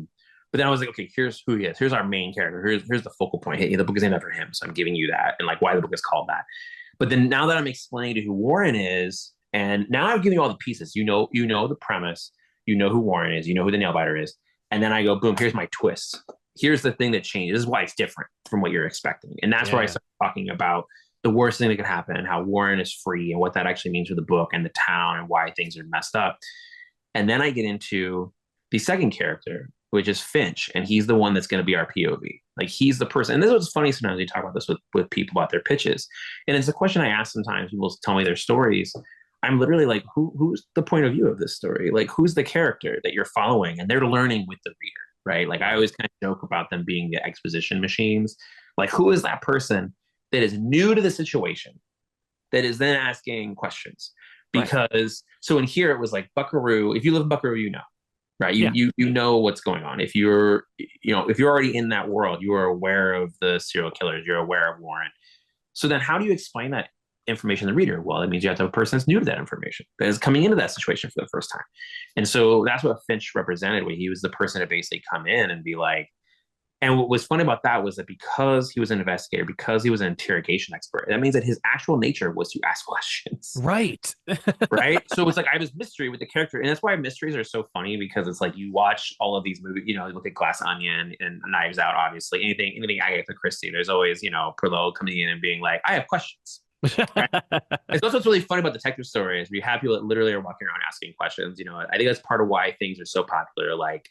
then I was like, okay, here's who he is. Here's our main character. Here's the focal point. Hey, the book is named after him. So I'm giving you that, and like why the book is called that. But then now that I'm explaining to who Warren is, and now I'm giving you all the pieces. You know the premise. You know who Warren is. You know who the Nailbiter is. And then I go, boom, here's my twist. Here's the thing that changed. This is why it's different from what you're expecting. And that's where I started talking about the worst thing that could happen, and how Warren is free, and what that actually means for the book and the town, and why things are messed up. And then I get into the second character, which is Finch. And he's the one that's going to be our POV. Like, he's the person. And this is what's funny, sometimes we talk about this with people about their pitches. And it's a question I ask sometimes. People tell me their stories. I'm literally like, who's the point of view of this story? Like, who's the character that you're following? And they're learning with the reader, right? Like, I always kind of joke about them being the exposition machines. Like, who is that person that is new to the situation, that is then asking questions? Because, so in here, it was like Buckaroo. If you live in Buckaroo, you know, right? You know what's going on. If you're already in that world, you are aware of the serial killers, you're aware of Warren. So then how do you explain that information to the reader? Well, it means you have to have a person that's new to that information, that is coming into that situation for the first time. And so that's what Finch represented, where he was the person to basically come in and be like, and what was funny about that was that because he was an investigator, because he was an interrogation expert, that means that his actual nature was to ask questions. Right. Right. So it's like, I have this mystery with the character. And that's why mysteries are so funny, because it's like, you watch all of these movies, you know, you look at Glass Onion and Knives Out, obviously, anything Agatha Christie, there's always, you know, Perlow coming in and being like, I have questions. It's also what's really fun about detective stories. We have people that literally are walking around asking questions. You know, I think that's part of why things are so popular, like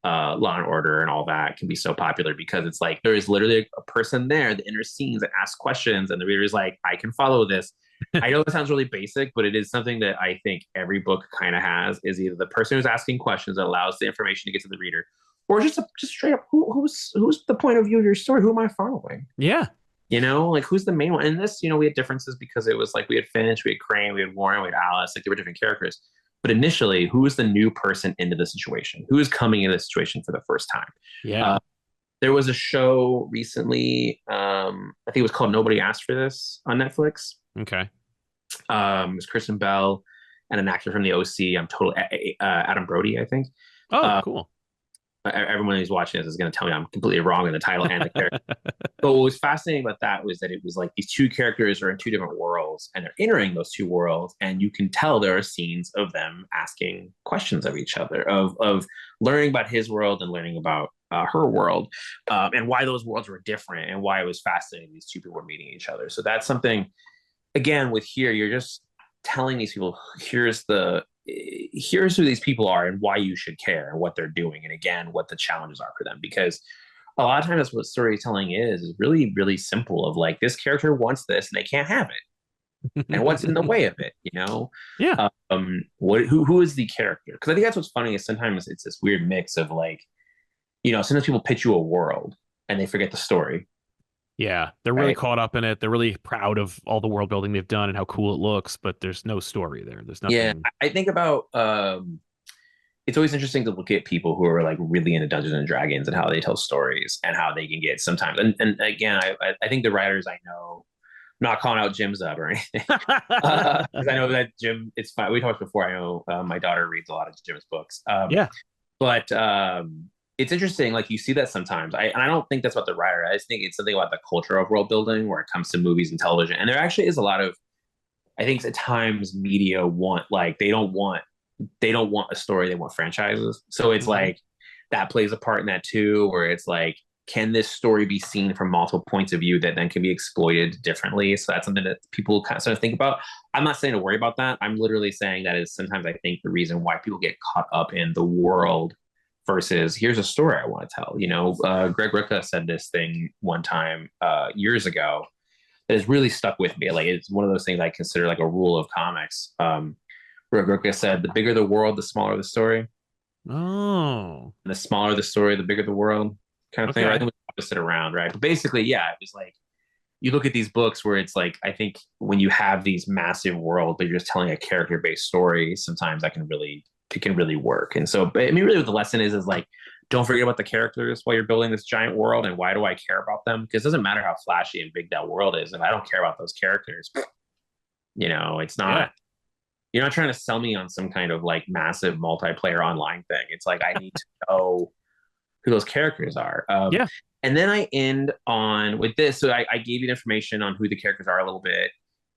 Law and Order and all that can be so popular because it's like there is literally a person there, the inner scenes that asks questions, and the reader is like, I can follow this. I know it sounds really basic, but it is something that I think every book kind of has. Is either the person who's asking questions that allows the information to get to the reader, or just straight up, who's the point of view of your story? Who am I following? Yeah. You know, like who's the main one? And this, you know, we had differences because it was like we had Finch, we had Crane, we had Warren, we had Alice, like there were different characters. But initially, who is the new person into the situation? Who is coming into the situation for the first time? Yeah. There was a show recently, I think it was called Nobody Asked for This on Netflix. Okay. It was Kristen Bell and an actor from the OC. I'm total Adam Brody, I think. Oh, cool. Everyone who's watching this is going to tell me I'm completely wrong in the title and the character. But what was fascinating about that was that it was like these two characters are in two different worlds and they're entering those two worlds. And you can tell there are scenes of them asking questions of each other, of learning about his world and learning about her world, and why those worlds were different and why it was fascinating these two people were meeting each other. So that's something, again, with here, you're just telling these people, here's who these people are and why you should care and what they're doing. And again, what the challenges are for them. Because a lot of times that's what storytelling is really, really simple of like, this character wants this and they can't have it. And what's in the way of it, you know? Yeah. Who is the character? Because I think that's what's funny is sometimes it's this weird mix of like, you know, sometimes people pitch you a world and they forget the story. Yeah, they're really caught up in it. They're really proud of all the world building they've done and how cool it looks, but there's no story there. There's nothing. Yeah, I think about it's always interesting to look at people who are like really into Dungeons and Dragons and how they tell stories and how they can get sometimes. And again, I think the writers I know, I'm not calling out Jim's up or anything, because I know that Jim. It's fine. We talked before. I know my daughter reads a lot of Jim's books. Yeah, but it's interesting. Like you see that sometimes. And I don't think that's about the writer. I just think it's something about the culture of world building where it comes to movies and television. And there actually is a lot of, I think at times media want like they don't want a story, they want franchises. So it's like that plays a part in that too, where it's like, can this story be seen from multiple points of view that then can be exploited differently? So that's something that people kind of sort of think about. I'm not saying to worry about that. I'm literally saying that is sometimes I think the reason why people get caught up in the world versus here's a story I want to tell. You know, Greg Rucka said this thing one time years ago that has really stuck with me. Like it's one of those things I consider like a rule of comics. Greg Rucka said, "The bigger the world, the smaller the story." Oh, And the smaller the story, the bigger the world, kind of thing. okay. I think we opposite around, right? But basically, yeah, it was like you look at these books where it's like I think when you have these massive worlds, but you're just telling a character-based story, sometimes that can really work. And so, I mean, really, what the lesson is like, don't forget about the characters while you're building this giant world. And why do I care about them? Because it doesn't matter how flashy and big that world is, if I don't care about those characters, you know, it's not. Yeah. You're not trying to sell me on some kind of like massive multiplayer online thing. It's like I need to know who those characters are. Yeah. And then I end on with this. So I gave you the information on who the characters are a little bit.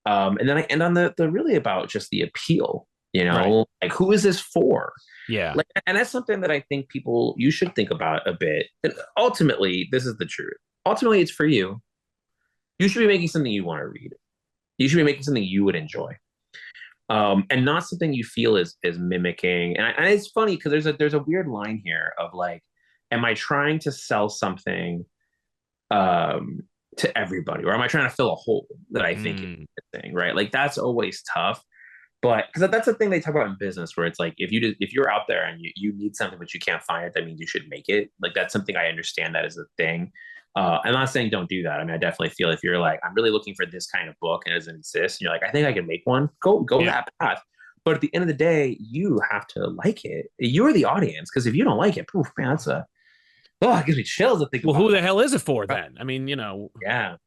And then I end on the really about just the appeal, you know, right. Like who is this for? Yeah. Like, and that's something that I think you should think about a bit. And ultimately, this is the truth. Ultimately, it's for you. You should be making something you want to read. You should be making something you would enjoy. And not something you feel is mimicking. And it's funny because there's a weird line here of like, am I trying to sell something to everybody, or am I trying to fill a hole that I think is a thing, right? Like that's always tough. But because that's the thing they talk about in business, where it's like if you're out there and you need something but you can't find it, that means you should make it. Like that's something I understand that is a thing. I'm not saying don't do that. I mean, I definitely feel if you're like, I'm really looking for this kind of book and it doesn't exist, and you're like, I think I can make one, go that path. But at the end of the day, you have to like it. You're the audience, because if you don't like it, poof, man, it gives me chills to think well, about. Well, who the hell is it for then? I mean, you know. Yeah.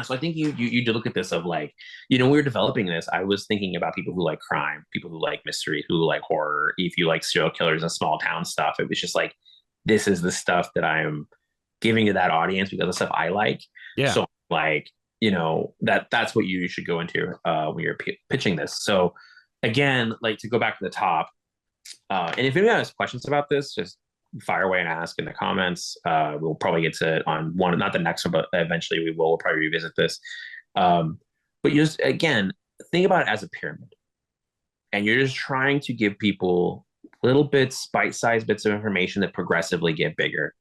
So I think you do look at this of like, you know, when we were developing this, I was thinking about people who like crime, people who like mystery, who like horror. If you like serial killers and small town stuff, it was just like, this is the stuff that I'm giving to that audience because of stuff I like. Yeah. So like, you know, that's what you should go into when you're pitching this. So again, like to go back to the top, and if anyone has questions about this, just fire away and ask in the comments. We'll probably get to it on one, not the next one, but eventually we'll probably revisit this. But you just, again, think about it as a pyramid. And you're just trying to give people little bits, bite-sized bits of information that progressively get bigger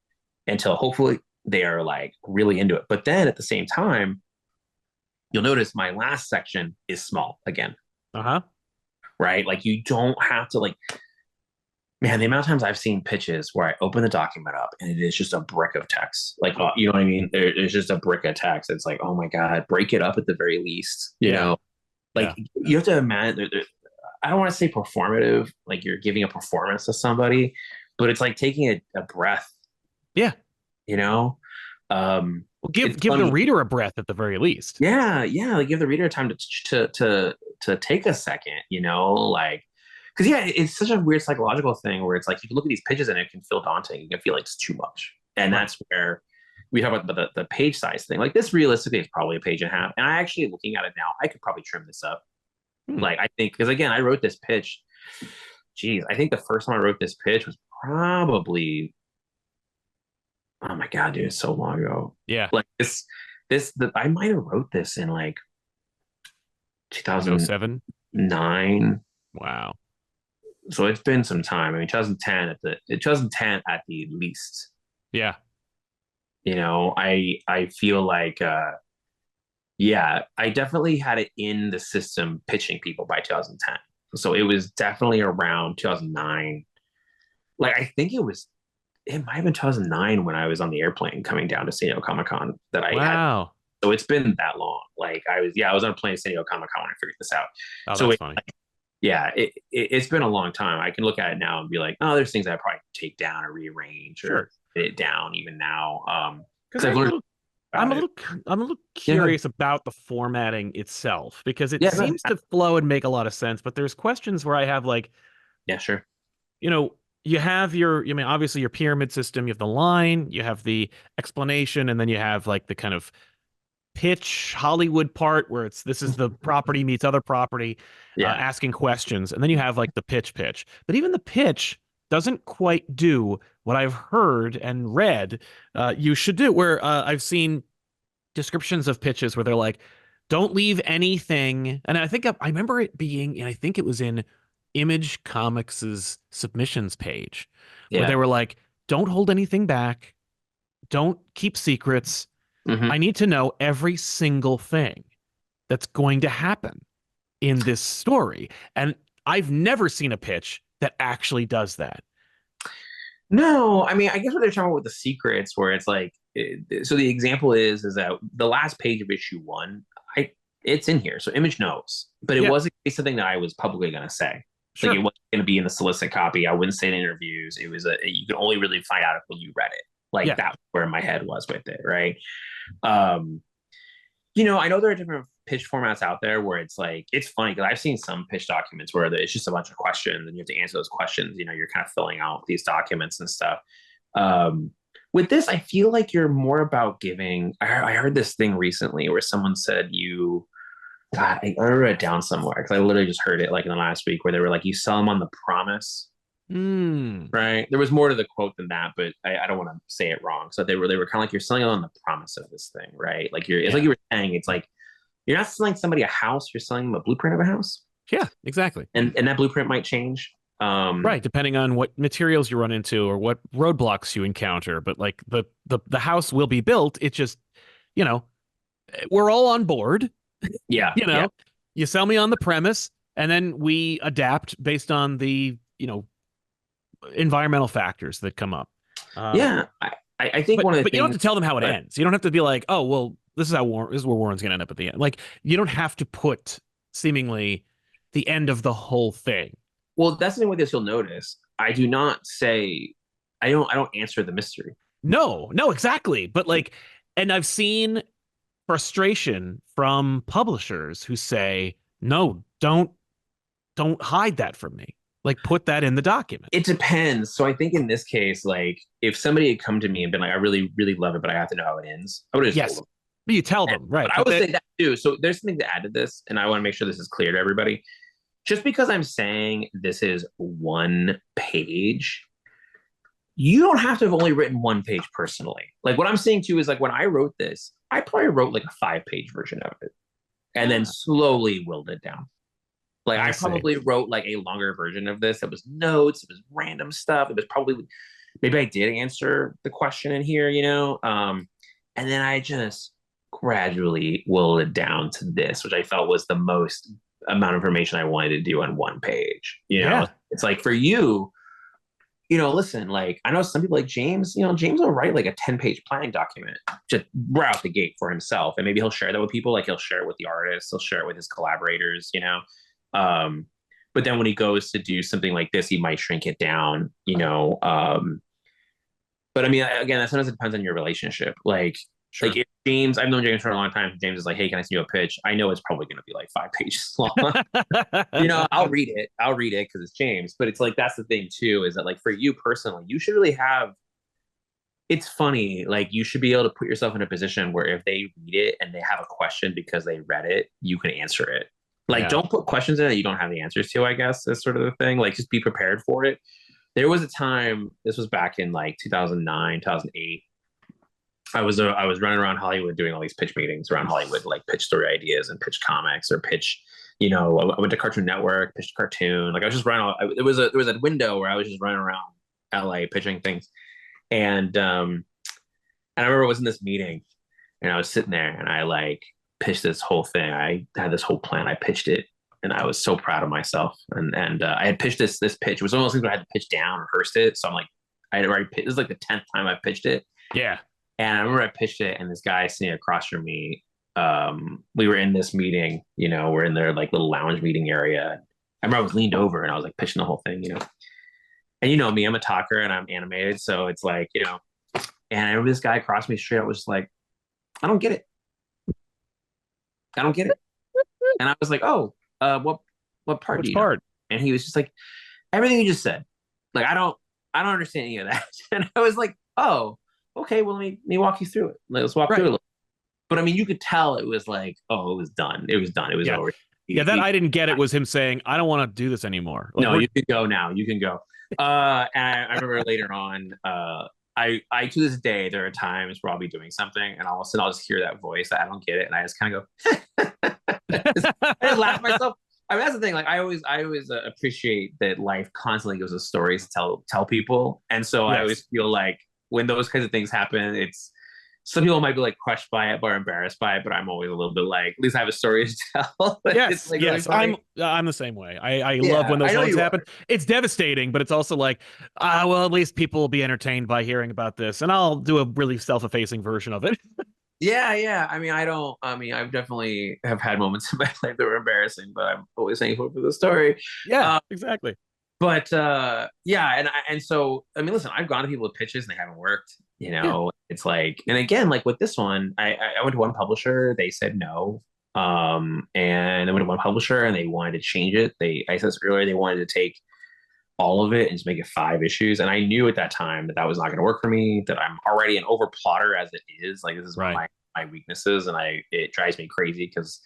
until hopefully they are like really into it. But then at the same time, you'll notice my last section is small again. Uh-huh. Right? Like you don't have to like, man, the amount of times I've seen pitches where I open the document up and it is just a brick of text. Like, you know what I mean? It's just a brick of text. It's like, oh my God, break it up at the very least. You know, like you have to imagine, I don't want to say performative, like you're giving a performance to somebody, but it's like taking a breath. Yeah. You know? Well, give the reader a breath at the very least. Yeah. Yeah. Like give the reader time to take a second, you know, like, because yeah, it's such a weird psychological thing where it's like you can look at these pitches and it can feel daunting. You can feel like it's too much, and that's where we talk about the page size thing. Like this, realistically, is probably a page and a half. And I actually, looking at it now, I could probably trim this up. Like I think, because again, I wrote this pitch. Geez, I think the first time I wrote this pitch was probably, oh my God, dude, it's so long ago. Yeah, like I might have wrote this in like 2007, 9. Wow. So it's been some time. I mean, 2010 at the least. Yeah. You know, I feel like yeah, I definitely had it in the system pitching people by 2010. So it was definitely around 2009. Like I think it might have been 2009 when I was on the airplane coming down to San Diego Comic-Con that I had. So it's been that long. Like I was on a plane to San Diego Comic-Con when I figured this out. Oh, so that's funny. Yeah, it's been a long time. I can look at it now and be like, oh, there's things I probably take down or rearrange or fit it down even now. Because I'm a little curious about the formatting itself, because it seems to flow and make a lot of sense. But there's questions where I have like, yeah, sure. You know, you have obviously your pyramid system, you have the line, you have the explanation, and then you have like the kind of pitch Hollywood part where this is the property meets other property, asking questions, and then you have like the pitch. But even the pitch doesn't quite do what I've heard and read you should do. Where I've seen descriptions of pitches where they're like, "Don't leave anything," and I think I remember it being, and I think it was in Image Comics' submissions page, where they were like, "Don't hold anything back, don't keep secrets." I need to know every single thing that's going to happen in this story. And I've never seen a pitch that actually does that. No, I mean, I guess what they're talking about with the secrets, where it's like, so the example is that the last page of issue 1, it's in here. So Image knows, but it wasn't something that I was publicly going to say. Sure. Like it wasn't going to be in the solicit copy. I wouldn't say it in interviews. It was you can only really find out when you read it. Like that's where my head was with it. Right. You know, I know there are different pitch formats out there where it's like, it's funny because I've seen some pitch documents where it's just a bunch of questions and you have to answer those questions. You know, you're kind of filling out these documents and stuff. With this, I feel like you're more about giving. I heard this thing recently where someone said God, I wrote it down somewhere because I literally just heard it like in the last week where they were like, you sell them on the promise. Right. There was more to the quote than that, but I don't want to say it wrong. So they were kind of like, you're selling on the promise of this thing, right? Like it's like you were saying, it's like you're not selling somebody a house, you're selling them a blueprint of a house. Yeah, exactly. And that blueprint might change. Right, depending on what materials you run into or what roadblocks you encounter. But like the house will be built. It's just, you know, we're all on board. Yeah. You know, you sell me on the premise and then we adapt based on the, you know, environmental factors that come up. I think one of the but you don't have to tell them how it ends. You don't have to be like, oh well, this is where Warren's gonna end up at the end. Like you don't have to put seemingly the end of the whole thing. Well, that's the thing with this. You'll notice I do not say I don't answer the mystery. No, exactly. But like, and I've seen frustration from publishers who say, no, don't hide that from me. Like put that in the document. It depends. So I think in this case, like if somebody had come to me and been like, I really, really love it, but I have to know how it ends, I would have just told them. But you tell them, right? But I would say that too. So there's something to add to this, and I want to make sure this is clear to everybody. Just because I'm saying this is one page, you don't have to have only written one page personally. Like what I'm saying too is like when I wrote this, I probably wrote like a 5-page version of it. and then slowly willed it down. Like I see. probably wrote like a longer version of this. It was notes, it was random stuff. It was probably maybe I did answer the question in here, you know. And then I just gradually willed it down to this, which I felt was the most amount of information I wanted to do on one page. You know, it's like for you, you know, listen, like I know some people like James, you know, James will write like a 10-page planning document just right out the gate for himself. And maybe he'll share that with people, like he'll share it with the artists, he'll share it with his collaborators, you know. But then when he goes to do something like this, he might shrink it down, you know. But I mean, again, that sometimes it depends on your relationship. Like if James, I've known James for a long time. James is like, hey, can I send you a pitch? I know it's probably going to be like 5 pages long. You know, I'll read it because it's James. But it's like, that's the thing too, is that like for you personally, you should really have, it's funny, like you should be able to put yourself in a position where if they read it and they have a question because they read it, you can answer it. Like, don't put questions in that you don't have the answers to, I guess, is sort of the thing. Like, just be prepared for it. There was a time, this was back in like 2009, 2008. I was running around Hollywood doing all these pitch meetings around Hollywood, like pitch story ideas and pitch comics or pitch, you know, I went to Cartoon Network, pitched a cartoon. Like I was just running, there was a window where I was just running around LA pitching things. And I remember I was in this meeting and I was sitting there and I like pitched this whole thing. I had this whole plan. I pitched it and I was so proud of myself. And I had pitched this pitch. It was one of those things where I had to pitch down, rehearsed it. So I'm like, I had already pitched, this is like the 10th time I pitched it. Yeah. And I remember I pitched it and this guy sitting across from me, we were in this meeting, you know, we're in their like little lounge meeting area. I remember I was leaned over and I was like pitching the whole thing, you know. And you know me, I'm a talker and I'm animated. So it's like, you know, and I remember this guy across me straight up was like, I don't get it. I don't get it. And I was like, oh, what part do you know? And he was just like, everything you just said. Like, I don't understand any of that. And I was like, oh, okay, well, let me walk you through it. Let's walk through it a little. But I mean, you could tell it was like, oh, it was done. It was done. It was over. That I didn't get it was him saying, I don't want to do this anymore. Like, no, you can go now. You can go. And I remember later on, I to this day, there are times where I'll be doing something and all of a sudden I'll just hear that voice that I don't get it. And I just kind of go, I laugh at myself. I mean, that's the thing. Like I always appreciate that life constantly gives us stories to tell people. And so I always feel like when those kinds of things happen, it's, some people might be like crushed by it or embarrassed by it, but I'm always a little bit like, at least I have a story to tell. Yes, like yes, really I'm the same way. I love when those moments happen. It's devastating, but it's also like, well, at least people will be entertained by hearing about this, and I'll do a really self-effacing version of it. Yeah. I mean, I've definitely have had moments in my life that were embarrassing, but I'm always thankful for the story. Yeah, exactly. But yeah, and so I mean, listen, I've gone to people with pitches and they haven't worked. You know, it's like, and again, like with this one, I went to one publisher, they said no. And I went to one publisher and they wanted to change it. I said this earlier, they wanted to take all of it and just make it 5 issues. And I knew at that time that was not going to work for me, that I'm already an over plotter as it is. Like this is one of my weaknesses. And it drives me crazy because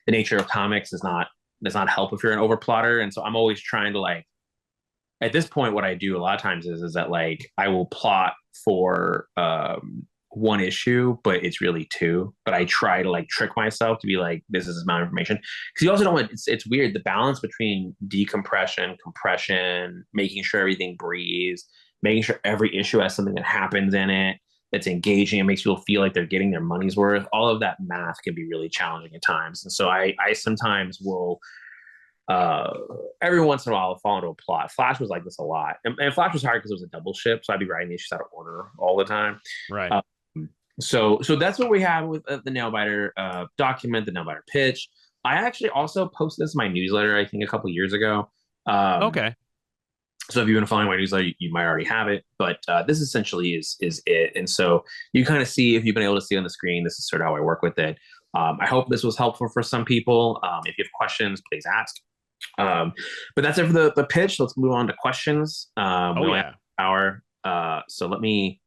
the nature of comics does not help if you're an over plotter. And so I'm always trying to like, at this point, what I do a lot of times is that like I will plot for 1 issue, but it's really 2. But I try to like trick myself to be like, this is amount of information. Because you also don't want, it's weird, the balance between decompression, compression, making sure everything breathes, making sure every issue has something that happens in it that's engaging and makes people feel like they're getting their money's worth. All of that math can be really challenging at times. And so I sometimes will every once in a while I'll fall into a plot. Flash was like this a lot. And Flash was hard because it was a double ship, so I'd be writing the issues out of order all the time. Right. So that's what we have with the Nailbiter document, the Nailbiter pitch. I actually also posted this in my newsletter, I think a couple years ago. Okay. So if you've been following my newsletter, you might already have it. But this essentially is it. And so you kind of see, if you've been able to see on the screen, this is sort of how I work with it. I hope this was helpful for some people. If you have questions, please ask. But that's it for the pitch. Let's move on to questions. We only have an hour. So let me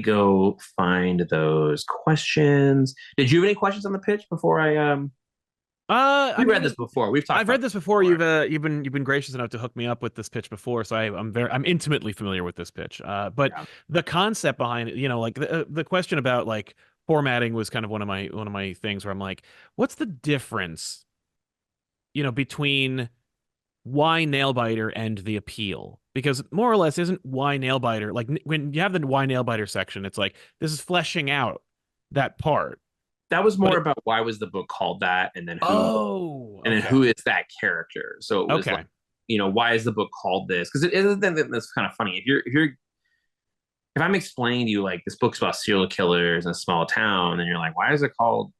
go find those questions. Did you have any questions on the pitch before I've read this before. I've read this before. You've been gracious enough to hook me up with this pitch before, so I'm intimately familiar with this pitch. But the concept behind it, you know, like the question about like formatting was kind of one of my things where I'm like, what's the difference, between why Nailbiter and the appeal? Because more or less, isn't why Nailbiter like when you have the why Nailbiter section, it's like this is fleshing out that part. That was But more about why was the book called that, and then okay, who is that character. So it was okay, like, why is the book called this? Because that's kind of funny. If I'm explaining to you like this book's about serial killers in a small town, and you're like, why is it called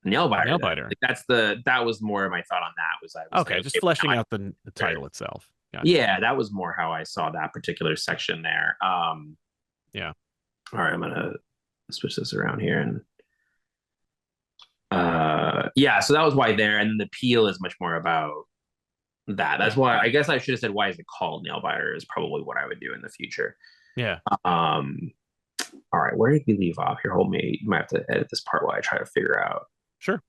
Nailbiter? Nailbiter. Like that was more my thought on that. I was Okay, like, just okay, fleshing out the title itself. Gotcha. yeah, that was more how I saw that particular section there. Yeah. All right, I'm gonna switch this around here and yeah, so that was why there, and then the peel is much more about that. That's why I guess I should have said why is it called Nailbiter is probably what I would do in the future. Yeah. All right, where did we leave off here? Hold me, you might have to edit this part while I try to figure out. Sure.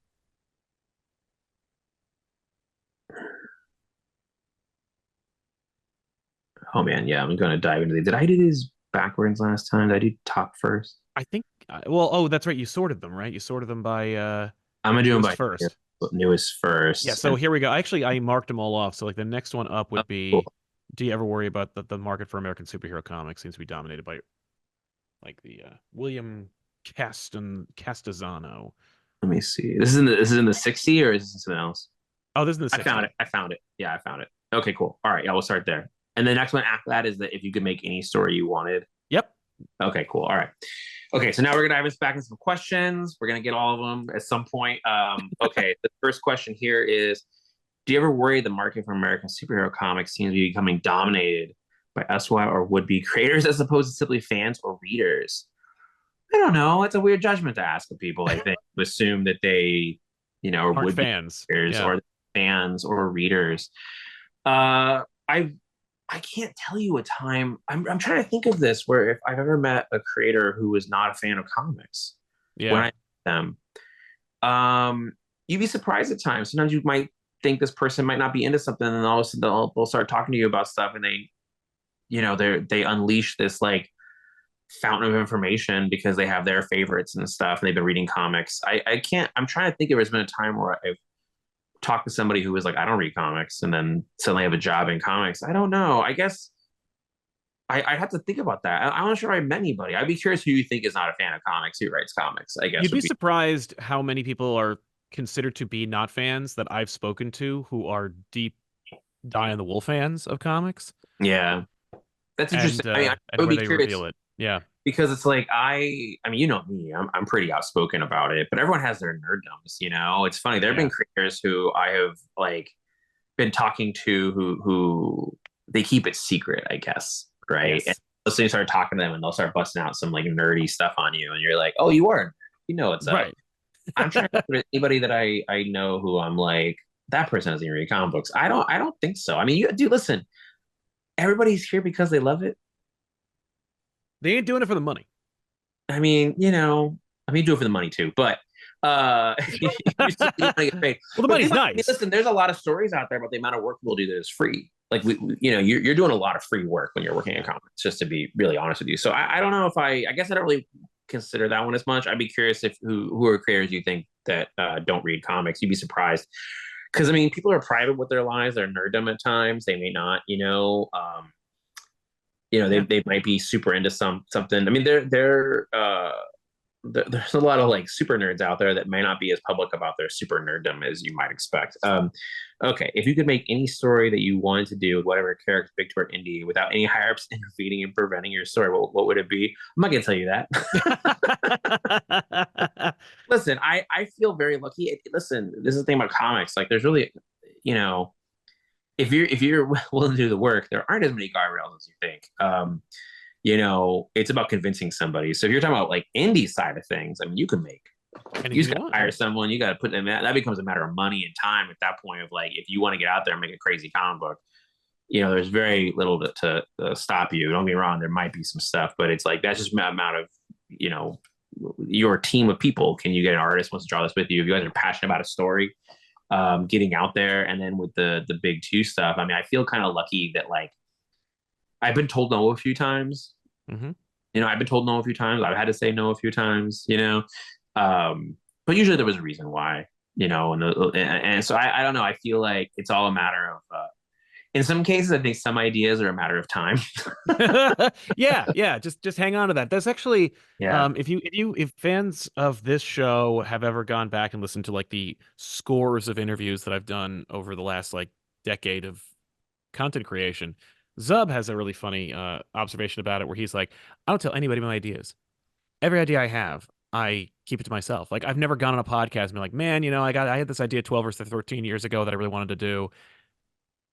Oh man, yeah, I'm gonna dive into these. Did I do these backwards last time? Did I do top first? I think. Well, oh, that's right. You sorted them, right? You sorted them by I'm gonna do them newest by first. newest first. Yeah. So here we go. Actually, I marked them all off. So like the next one up would Cool. be. Do you ever worry about the market for American superhero comics seems to be dominated by like the William Castazano? Let me see. This is in the 60 or is this something else? Oh, this is in the I 60. found it. I found it. Yeah, I found it. Okay, cool. All right, yeah, we'll start there. And the next one after that is that if you could make any story you wanted. Yep. Okay, cool. All right. Okay, so now we're gonna dive back into some questions. We're gonna get all of them at some point. Okay, the first question here is: do you ever worry the market for American superhero comics seems to be becoming dominated by SY or would-be creators as opposed to simply fans or readers? I don't know. It's a weird judgment to ask of people. I think to assume that they, Aren't would be fans. readers Yeah. or fans or readers. I can't tell you a time. I'm trying to think of this where if I've ever met a creator who was not a fan of comics when Yeah. I met them. You'd be surprised at times. Sometimes you might think this person might not be into something, and all of a sudden they'll start talking to you about stuff, and they unleash this like fountain of information because they have their favorites and stuff, and they've been reading comics. I can't. I'm trying to think if there's been a time where I've talked to somebody who was like, I don't read comics, and then suddenly have a job in comics. I don't know. I guess I'd have to think about that. I'm not sure I met anybody. I'd be curious who you think is not a fan of comics, who writes comics, I guess. You'd be surprised how many people are considered to be not fans that I've spoken to who are deep die in the wool fans of comics. Yeah. That's interesting. And, I and would where be they curious reveal it. Yeah. because it's like I mean, you know me, I'm pretty outspoken about it, but everyone has their nerddoms. It's funny. There have been creators who I have like been talking to who they keep it secret, I guess, right? Yes. And so you start talking to them, and they'll start busting out some like nerdy stuff on you, and you're like, oh, you are, what's up. Right. I'm trying to put anybody that I know who I'm like that person doesn't even read comic books. I don't think so. I mean, you do listen. Everybody's here because they love it. They ain't doing it for the money. I mean, do it for the money too, but you get paid. Well, the money's nice. I mean, listen, there's a lot of stories out there about the amount of work we'll do that is free. Like you're doing a lot of free work when you're working in comics, just to be really honest with you. So I don't know if I guess I don't really consider that one as much. I'd be curious if who are creators you think that don't read comics. You'd be surprised. Because I mean, people are private with their lives. They're nerddom at times. They may not, they might be super into something. I mean, there's a lot of like super nerds out there that may not be as public about their super nerddom as you might expect. Okay, if you could make any story that you wanted to do with whatever character, big to or indie, without any higher ups intervening and preventing your story, what would it be? I'm not gonna tell you that. Listen, I feel very lucky. Listen, this is the thing about comics. Like, there's really, if you're willing to do the work, there aren't as many guardrails as you think. It's about convincing somebody. So if you're talking about like indie side of things, I mean, you can make. You just got to hire someone. You got to put them in. That becomes a matter of money and time at that point. Of like, if you want to get out there and make a crazy comic book, there's very little to stop you. Don't get me wrong. There might be some stuff, but it's like that's just a amount of your team of people. Can you get an artist wants to draw this with you? If you guys are passionate about a story, getting out there, and then with the big two stuff. I mean, I feel kind of lucky that like I've been told no a few times. Mm-hmm. I've been told no a few times. I've had to say no a few times. But usually there was a reason why, and so I don't know. I feel like it's all a matter of, in some cases, I think some ideas are a matter of time. Yeah, just hang on to that. That's actually Yeah. if fans of this show have ever gone back and listened to like the scores of interviews that I've done over the last like decade of content creation, Zub has a really funny observation about it where he's like, I don't tell anybody my ideas. Every idea I have, I keep it to myself. Like I've never gone on a podcast and been like, man, I had this idea 12 or 13 years ago that I really wanted to do.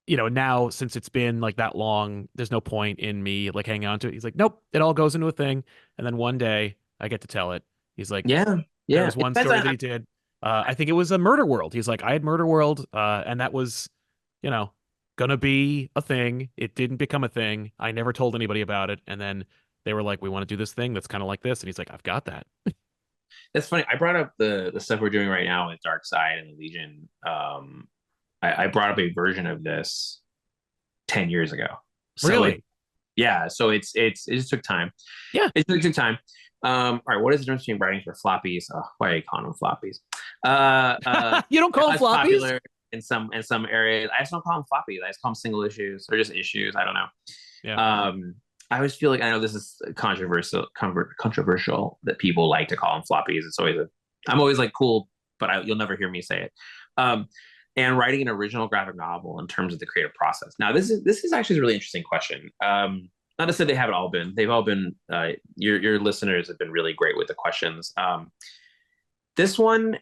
Now since it's been like that long, there's no point in me like hanging on to it. He's like, nope, it all goes into a thing. And then one day I get to tell it. He's like, Yeah. there Yeah. was It one depends story that on. he did. I think it was a Murder World. He's like, I had Murder World, and that was, you know, gonna be a thing. It didn't become a thing. I never told anybody about it. And then they were like, we want to do this thing that's kind of like this. And he's like, I've got that. That's funny. I brought up the stuff we're doing right now with Dark Side and the Legion. I brought up a version of this 10 years ago. So Really? yeah, so it just took time. Yeah. It took time. All right, what is the difference between writing for floppies? Oh, why are you calling them floppies? You don't call them Less floppies? popular in some areas. I just don't call them floppies. I just call them single issues or just issues. I don't know. Yeah. I always feel like, I know this is controversial that people like to call them floppies. I'm always like, cool, but you'll never hear me say it. And writing an original graphic novel in terms of the creative process. Now, this is actually a really interesting question. Not to say they haven't all been. They've all been. Your listeners have been really great with the questions. This one,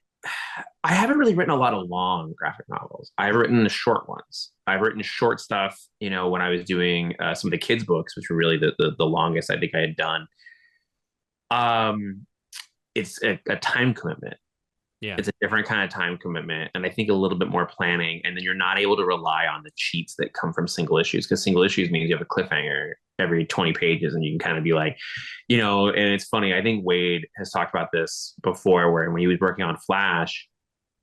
I haven't really written a lot of long graphic novels. I've written the short ones. I've written short stuff. When I was doing some of the kids' books, which were really the longest I think I had done. It's a time commitment. Yeah. It's a different kind of time commitment, and I think a little bit more planning. And then you're not able to rely on the cheats that come from single issues, because single issues means you have a cliffhanger every 20 pages, and you can kind of be like, and it's funny. I think Wade has talked about this before, where when he was working on Flash,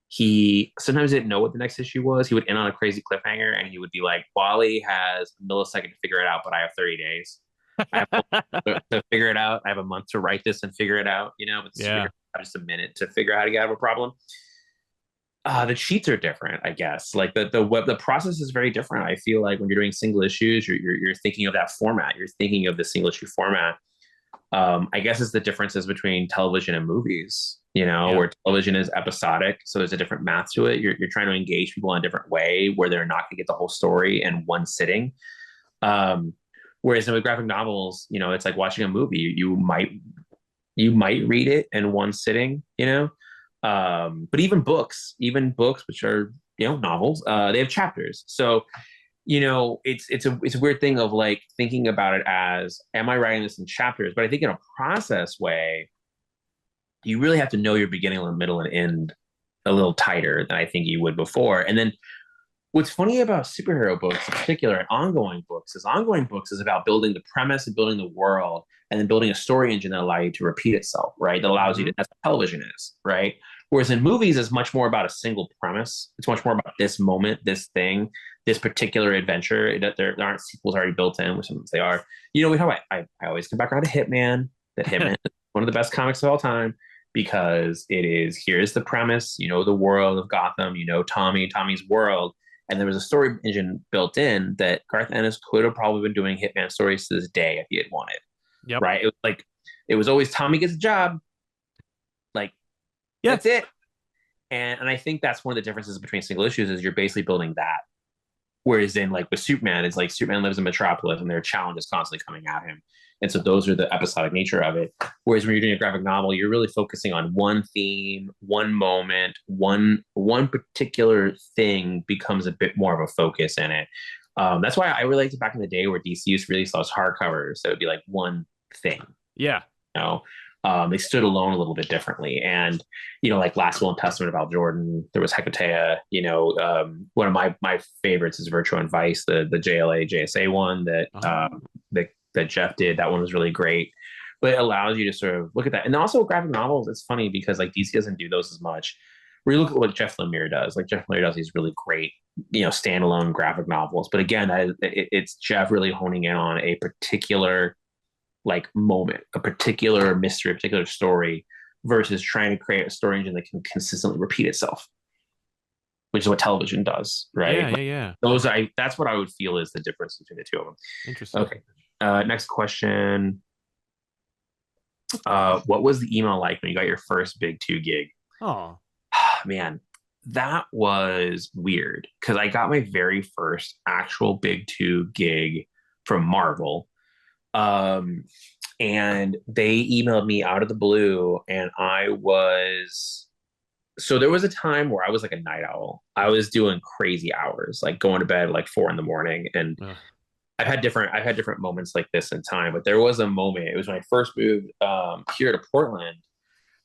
he sometimes didn't know what the next issue was. He would end on a crazy cliffhanger, and he would be like, Wally has a millisecond to figure it out, but I have 30 days. I have to figure it out. I have a month to write this and figure it out, but Yeah. just a minute to figure out how to get out of a problem. The cheats are different, I guess. Like the process is very different. I feel like when you're doing single issues, you're thinking of that format. You're thinking of the single issue format. I guess it's the differences between television and movies, where television is episodic. So there's a different math to it. You're trying to engage people in a different way where they're not going to get the whole story in one sitting. Whereas with graphic novels, it's like watching a movie. You might read it in one sitting, but even books, which are novels, they have chapters. So it's a weird thing of like thinking about it as, am I writing this in chapters? But I think in a process way, you really have to know your beginning, middle, and end a little tighter than I think you would before. And then what's funny about superhero books in particular, and ongoing books is about building the premise and building the world, and then building a story engine that allows you to repeat itself, right? That allows you to, that's what television is, right? Whereas in movies, it's much more about a single premise. It's much more about this moment, this thing, this particular adventure. That there aren't sequels already built in, which sometimes they are. We talk about, I always come back around to Hitman, that Hitman is one of the best comics of all time, because it is, here's the premise, the world of Gotham, Tommy's world. And there was a story engine built in that Garth Ennis could have probably been doing Hitman stories to this day if he had wanted. Yep. Right? It was always Tommy gets a job. Like, that's it. And I think that's one of the differences between single issues is you're basically building that. Whereas in like with Superman, it's like Superman lives in Metropolis and there are challenges constantly coming at him. And so those are the episodic nature of it. Whereas when you're doing a graphic novel, you're really focusing on one theme, one moment, one particular thing becomes a bit more of a focus in it. That's why I really liked it back in the day where DC used to release those hardcovers. So it would be like one thing. Yeah. They stood alone a little bit differently. And, like Last Will and Testament of Al Jordan, there was Hecatea, one of my favorites is Virtue and Vice, the JLA, JSA one that Jeff did. That one was really great, but it allows you to sort of look at that. And also graphic novels, it's funny because like DC doesn't do those as much. Where you look at what Jeff Lemire does, these really great, standalone graphic novels. But again, it's Jeff really honing in on a particular moment, a particular mystery, a particular story, versus trying to create a story engine that can consistently repeat itself, which is what television does, right? Yeah, Like, yeah. that's what I would feel is the difference between the two of them. Interesting. Okay. Next question. What was the email like when you got your first big two gig? Oh, Man, that was weird because I got my very first actual big two gig from Marvel. Um, and they emailed me out of the blue, and so there was a time where I was like a night owl. I was doing crazy hours, like going to bed like 4 in the morning. And ugh. I've had different moments like this in time, but there was a moment. It was when I first moved here to Portland.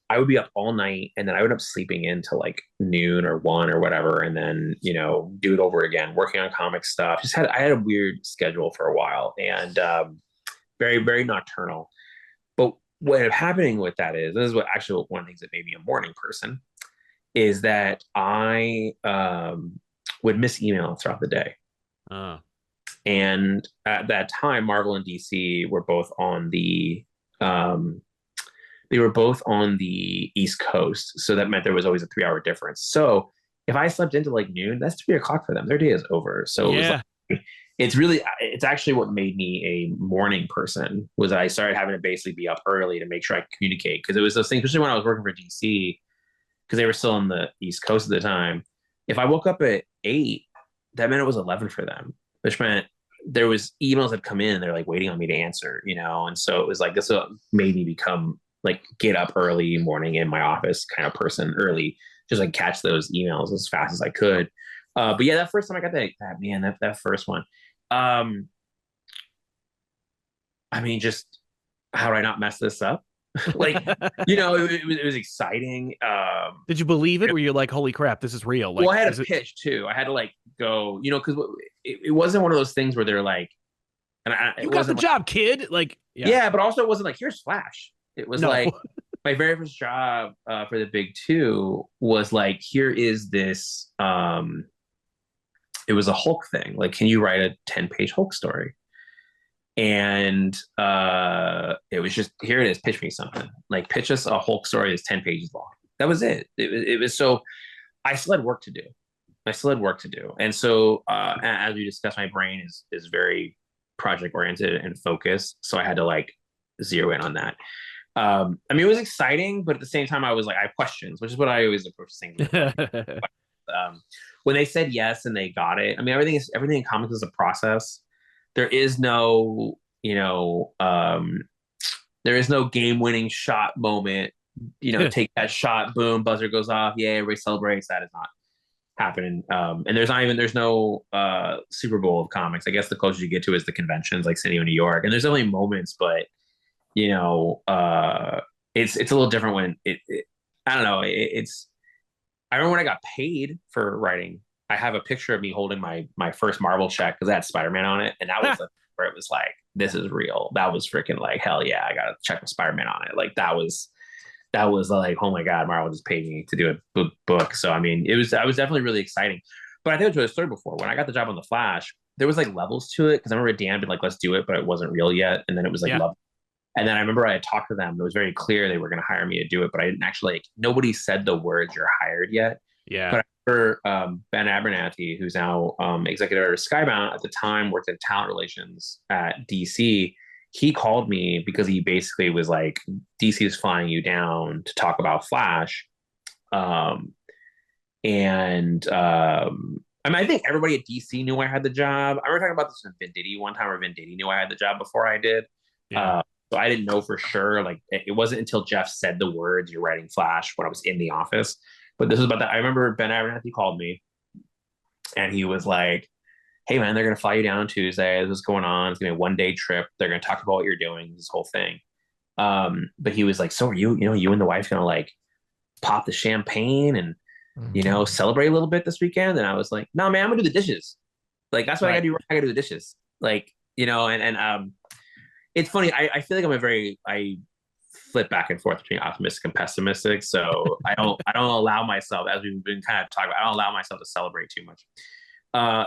I would be up all night, and then I would end up sleeping into like noon or 1 or whatever, and then do it over again, working on comic stuff. I had a weird schedule for a while, and very very nocturnal. But what ended up happening with that is this is what actually one of the things that made me a morning person is that I would miss email throughout the day. Uh, And at that time, Marvel and DC were both on the um, East Coast, so that meant there was always a 3 hour difference. So if I slept into like noon, that's 3 o'clock for them. Their day is over. So it was yeah. like, it's actually what made me a morning person was I started having to basically be up early to make sure I could communicate because it was those things, especially when I was working for DC because they were still on the East Coast at the time. If I woke up at 8, that meant it was 11 for them, which meant there was emails that come in and they're like waiting on me to answer, and so it was like this made me become like get up early morning in my office kind of person early, just like catch those emails as fast as I could. But yeah, that first time I got that first one. I mean, just how did I not mess this up? Like, it was exciting. Did you believe it? Were you like, holy crap, this is real? Like, Well, I had a pitch too. I had to like go, because it wasn't one of those things where they're like, you got the job, kid. Like, yeah, but also it wasn't like, here's Flash. It was like my very first job for the big two was like, here is this. It was a Hulk thing. Like, can you write a 10-page Hulk story? And it was just, here it is, pitch me something. Like, pitch us a Hulk story that's 10 pages long. That was it. It was so I still had work to do. And so as we discussed, my brain is very project oriented and focused. So I had to like zero in on that. I mean, it was exciting, but at the same time, I was like, I have questions, which is what I always approach things with. When they said yes and they got it, I mean, everything in comics is a process. There is no, there is no game-winning shot moment. Take that shot, boom, buzzer goes off, yay, everybody celebrates. That is not happening. And there's no Super Bowl of comics. I guess the closest you get to is the conventions, like San Diego, New York, and there's only moments, but it's a little different when I don't know. I remember when I got paid for writing. I have a picture of me holding my first Marvel check because that had Spider-Man on it, and that was where it was like, this is real. That was freaking like, hell yeah, I got a check with Spider-Man on it. Like that was like, oh my god, Marvel just paid me to do a book. So I mean, I was definitely really exciting. But I think I told a story before. When I got the job on the Flash, there was like levels to it because I remember Dan been like, let's do it, but it wasn't real yet, and then it was like level. And then I remember I had talked to them. It was very clear they were going to hire me to do it, but I didn't actually nobody said the words "you're hired" yet. Yeah. But I remember Ben Abernathy, who's now executive editor of Skybound, at the time worked in talent relations at DC. He called me because he basically was like, DC is flying you down to talk about Flash. I mean, I think everybody at DC knew I had the job. I remember talking about this with Venditti one time where Venditti knew I had the job before I did. Yeah. So I didn't know for sure. Like, it wasn't until Jeff said the words, "you're writing Flash," when I was in the office. But this was about that. I remember Ben Abernathy called me and he was like, hey man, they're going to fly you down on Tuesday. This is going on. It's going to be a 1-day trip. They're going to talk about what you're doing, this whole thing. But he was like, so are you and the wife going to like pop the champagne and, celebrate a little bit this weekend? And I was like, no, man, I'm gonna do the dishes. Like, that's what I gotta do. I gotta do the dishes. Like, and it's funny. I feel like I flip back and forth between optimistic and pessimistic. So I don't allow myself, as we've been kind of talking about, I don't allow myself to celebrate too much.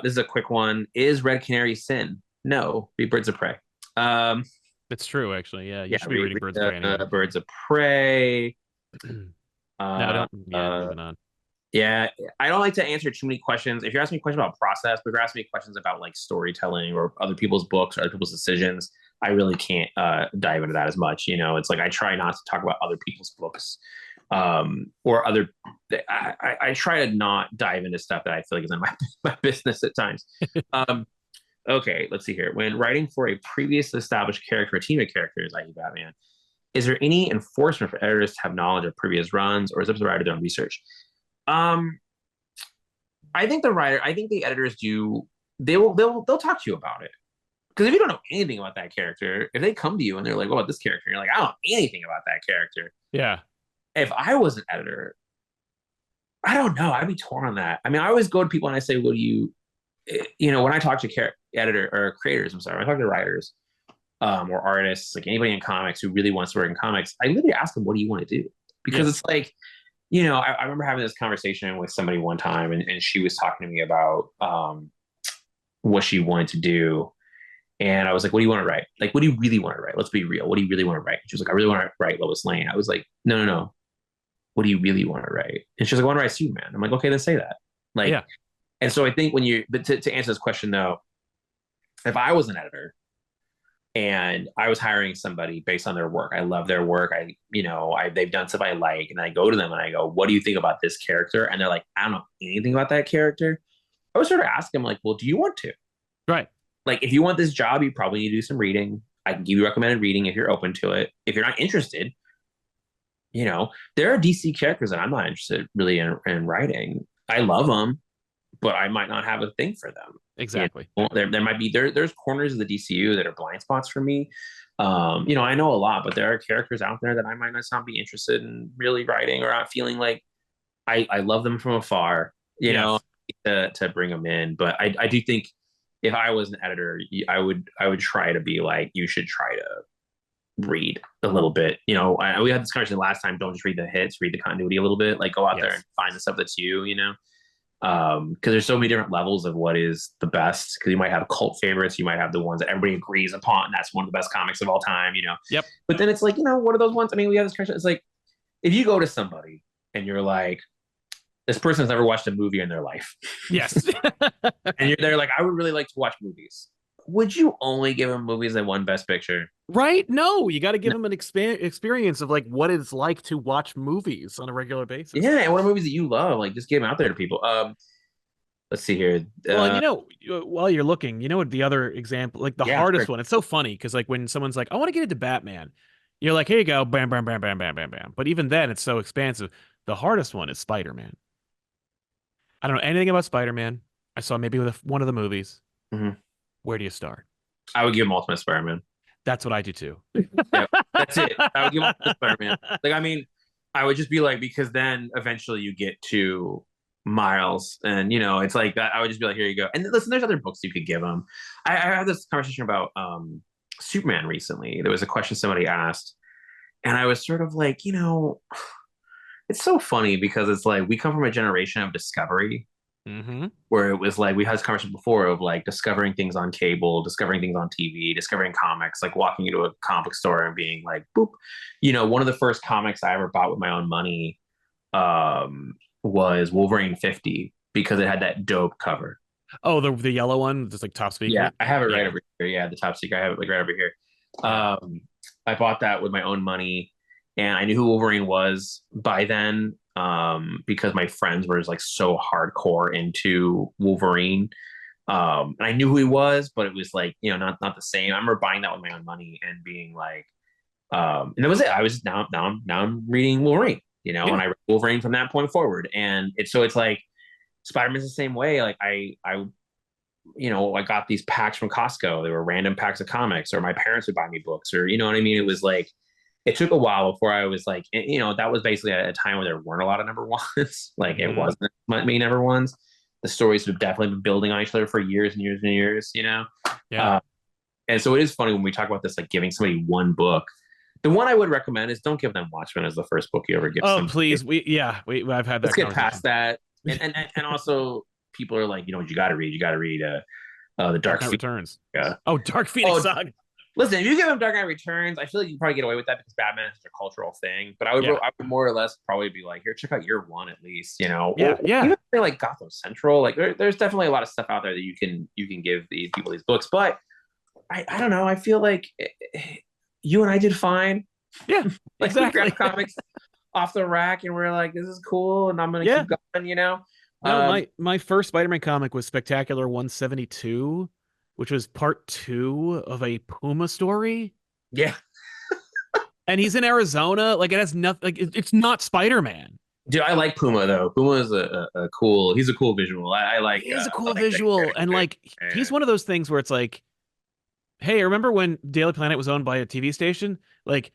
This is a quick one. Is Red Canary sin? No, read Birds of Prey. That's true, actually. Yeah, you should be reading Birds of Prey. Birds of Prey. No, Uh, don't. Yeah, uh, moving on. yeah, I don't like to answer too many questions. If you're asking me questions about process, but if you're asking me questions about like storytelling or other people's books or other people's decisions, I really can't dive into that as much. You know, it's like I try not to talk about other people's books or other. I try to not dive into stuff that I feel like is in my business at times. Um, okay, let's see here. When writing for a previously established character, a team of characters, i.e., Batman, is there any enforcement for editors to have knowledge of previous runs, or is it up to the writer to do research? Um, I think the editors do. They'll talk to you about it because if you don't know anything about that character, if they come to you and they're like, "What about this character?" You're like, "I don't know anything about that character." Yeah. If I was an editor, I don't know. I'd be torn on that. I mean, I always go to people and I say, "What do you?" You know, when I talk to editor or creators, I'm sorry, when I talk to writers or artists, like anybody in comics who really wants to work in comics, I literally ask them, "What do you want to do?" Because Yeah. it's like, you know, I remember having this conversation with somebody one time, and she was talking to me about what she wanted to do. And I was like, what do you want to write? Like, what do you really want to write? Let's be real. What do you really want to write? She was like, I really want to write Lois Lane. I was like, no, no, no. What do you really want to write? And she was like, I want to write Superman. I'm like, okay, then say that. Like, Yeah. and so I think when you, but to answer this question though, if I was an editor and I was hiring somebody based on their work, I love their work. They've done stuff I like, and I go to them and I go, what do you think about this character? And they're like, I don't know anything about that character. I would sort of ask them like, well, do you want to? Right. Like, if you want this job, you probably need to do some reading. I can give you recommended reading if you're open to it. If you're not interested, you know, there are DC characters that I'm not interested really in writing. I love them, but I might not have a thing for them. Exactly. You know, there might be there's corners of the DCU that are blind spots for me. You know, I know a lot, but there are characters out there that I might not be interested in really writing, or not feeling like I love them from afar. You know, Yes. to bring them in. But I do think if I was an editor, I would try to be like, you should try to read a little bit. You know, we had this conversation last time. Don't just read the hits, read the continuity a little bit. Like, go out there and Yes. find the stuff that's you. You know, because there's so many different levels of what is the best. Because you might have cult favorites, you might have the ones that everybody agrees upon. And that's one of the best comics of all time. You know, Yep. but then it's like, you know, what are those ones? I mean, we have this question. It's like if you go to somebody and you're like, this person's never watched a movie in their life. Yes. And they're like, I would really like to watch movies. Would you only give them movies that won Best Picture? Right? No, you got to give No. them an experience of like what it's like to watch movies on a regular basis. Yeah, and what are movies that you love? Like, just give them out there to people. Let's see here. Well, and while you're looking, what the other example, like the Yeah, hardest sure. one, it's so funny because like when someone's like, I want to get into Batman, you're like, here you go, bam, bam, bam, bam, bam, bam, bam. But even then, it's so expansive. The hardest one is Spider-Man. I don't know anything about Spider-Man. I saw maybe with one of the movies. Mhm. Where do you start? I would give them Ultimate Spider-Man. That's what I do too. Yeah, that's it. I would give them Ultimate Spider-Man. Like, I mean, I would just be like, because then eventually you get to Miles, and it's like that. I would just be like, here you go. And listen, there's other books you could give them. I had this conversation about Superman recently. There was a question somebody asked, and I was sort of like, it's so funny because it's like we come from a generation of discovery Mm-hmm. where it was like we had this conversation before of like discovering things on cable, discovering things on TV, discovering comics, like walking into a comic store and being like, boop. One of the first comics I ever bought with my own money was Wolverine 50 because it had that dope cover. Oh, the yellow one, just like top Yeah, secret. I have it right Yeah, over here. Yeah, the top secret. I have it like right over here. yeah. I bought that with my own money, and I knew who Wolverine was by then because my friends were like so hardcore into Wolverine. And I knew who he was, but it was like, not the same. I remember buying that with my own money and being like, and that was it. I was now I'm reading Wolverine, Yeah. and I read Wolverine from that point forward. And it's like Spider-Man's the same way. Like I got these packs from Costco. They were random packs of comics, or my parents would buy me books, or you know what I mean? It was like it took a while before I was like, that was basically at a time where there weren't a lot of number ones. Like it Mhm. wasn't many number ones. The stories have definitely been building on each other for years and years and years. Yeah. And so it is funny when we talk about this, like giving somebody one book. The one I would recommend is don't give them Watchmen as the first book you ever give Oh, somebody. please. I've had Let's that get past conversation. that. And also people are like, what you got to read. You got to read the Dark Dark Knight Phoenix. Returns. Yeah. Oh, Dark Phoenix Oh, Saga. Listen, if you give him Dark Knight Returns, I feel like you can probably get away with that because Batman is a cultural thing. But Yeah. I would more or less probably be like, here, check out year one at least, you know. Yeah, or yeah. even like Gotham Central, like there's definitely a lot of stuff out there that you can give these people these books. But I don't know. I feel like you and I did fine. Yeah, Like we exactly. grabbed comics off the rack and we're like, this is cool, and I'm gonna Yeah. keep going, you know. No, my first Spider-Man comic was Spectacular 172, which was part 2 of a Puma story. Yeah. And he's in Arizona. Like, it has nothing. Like, it's not Spider-Man. Dude, I like Puma though. Puma is a cool. He's a cool visual. I like. He is a I cool like that visual, character. and like he's one of those things where it's like, hey, remember when Daily Planet was owned by a TV station? Like,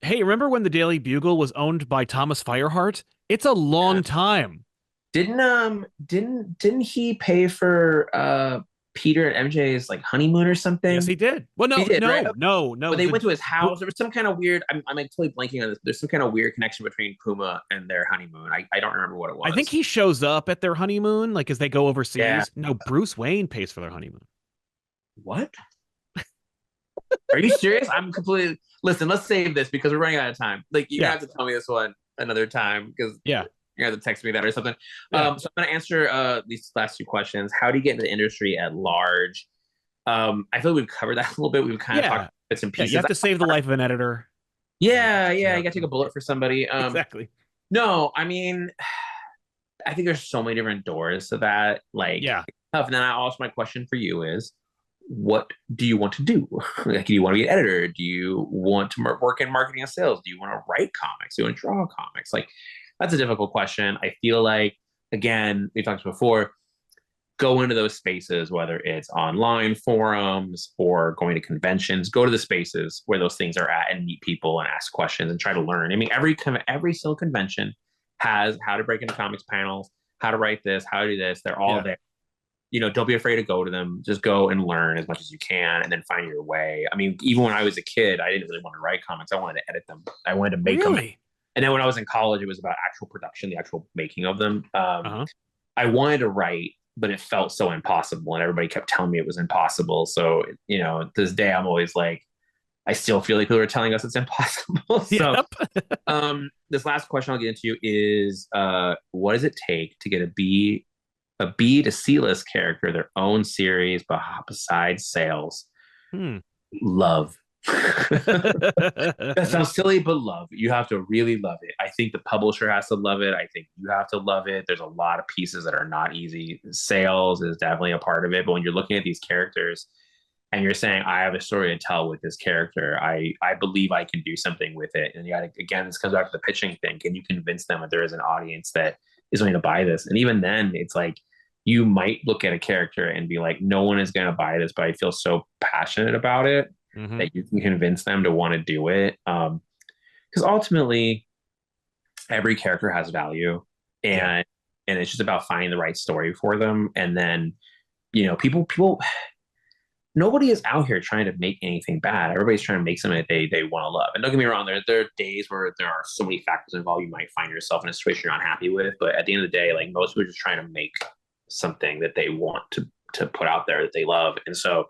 hey, remember when the Daily Bugle was owned by Thomas Fireheart? It's a long time. Didn't he pay for Peter and MJ's like honeymoon or something? Yes, he did. Well, no, He did, no, right? no, no. But they went to his house. There was some kind of weird. I'm like totally blanking on this. There's some kind of weird connection between Puma and their honeymoon. I don't remember what it was. I think he shows up at their honeymoon, like as they go overseas. Yeah. No, Bruce Wayne pays for their honeymoon. What? Are you serious? I'm completely. Listen, let's save this because we're running out of time. Like you have to tell me this one another time because yeah, you have to text me that or something. Yeah. So I'm gonna answer these last two questions. How do you get into the industry at large? I feel like we've covered that a little bit. We've kind of talked about bits and pieces. You have to save the life of an editor. Yeah, you gotta take a bullet for somebody. Exactly. No, I mean, I think there's so many different doors to that. Like, tough. And then also my question for you is, what do you want to do? Like, do you want to be an editor? Do you want to work in marketing and sales? Do you want to write comics? Do you want to draw comics? Like, that's a difficult question. I feel like, again, we talked before, go into those spaces, whether it's online forums or going to conventions, go to the spaces where those things are at and meet people and ask questions and try to learn. I mean, every single convention has how to break into comics panels, how to write this, how to do this. They're all there. You know, don't be afraid to go to them. Just go and learn as much as you can and then find your way. I mean, even when I was a kid, I didn't really want to write comics. I wanted to edit them. I wanted to make them. And then when I was in college, it was about actual production, the actual making of them. I wanted to write, but it felt so impossible and everybody kept telling me it was impossible. So, you know, this day I'm always like, I still feel like people are telling us it's impossible. So this last question I'll get into is what does it take to get a B to C-list character their own series besides sales? Love. That sounds silly, but love. You have to really love it. I think the publisher has to love it. I think you have to love it. There's a lot of pieces that are not easy. Sales is definitely a part of it. But when you're looking at these characters and you're saying, I have a story to tell with this character, I believe I can do something with it. And you got to, again, this comes back to the pitching thing. Can you convince them that there is an audience that is going to buy this? And even then, it's like, you might look at a character and be like, no one is going to buy this, but I feel so passionate about it that you can convince them to want to do it. Because ultimately, every character has value, and it's just about finding the right story for them. And then, you know, people, nobody is out here trying to make anything bad. Everybody's trying to make something that they want to love. And don't get me wrong, there are days where there are so many factors involved. You might find yourself in a situation you're unhappy with, but at the end of the day, like most people are just trying to make something that they want to put out there that they love. And so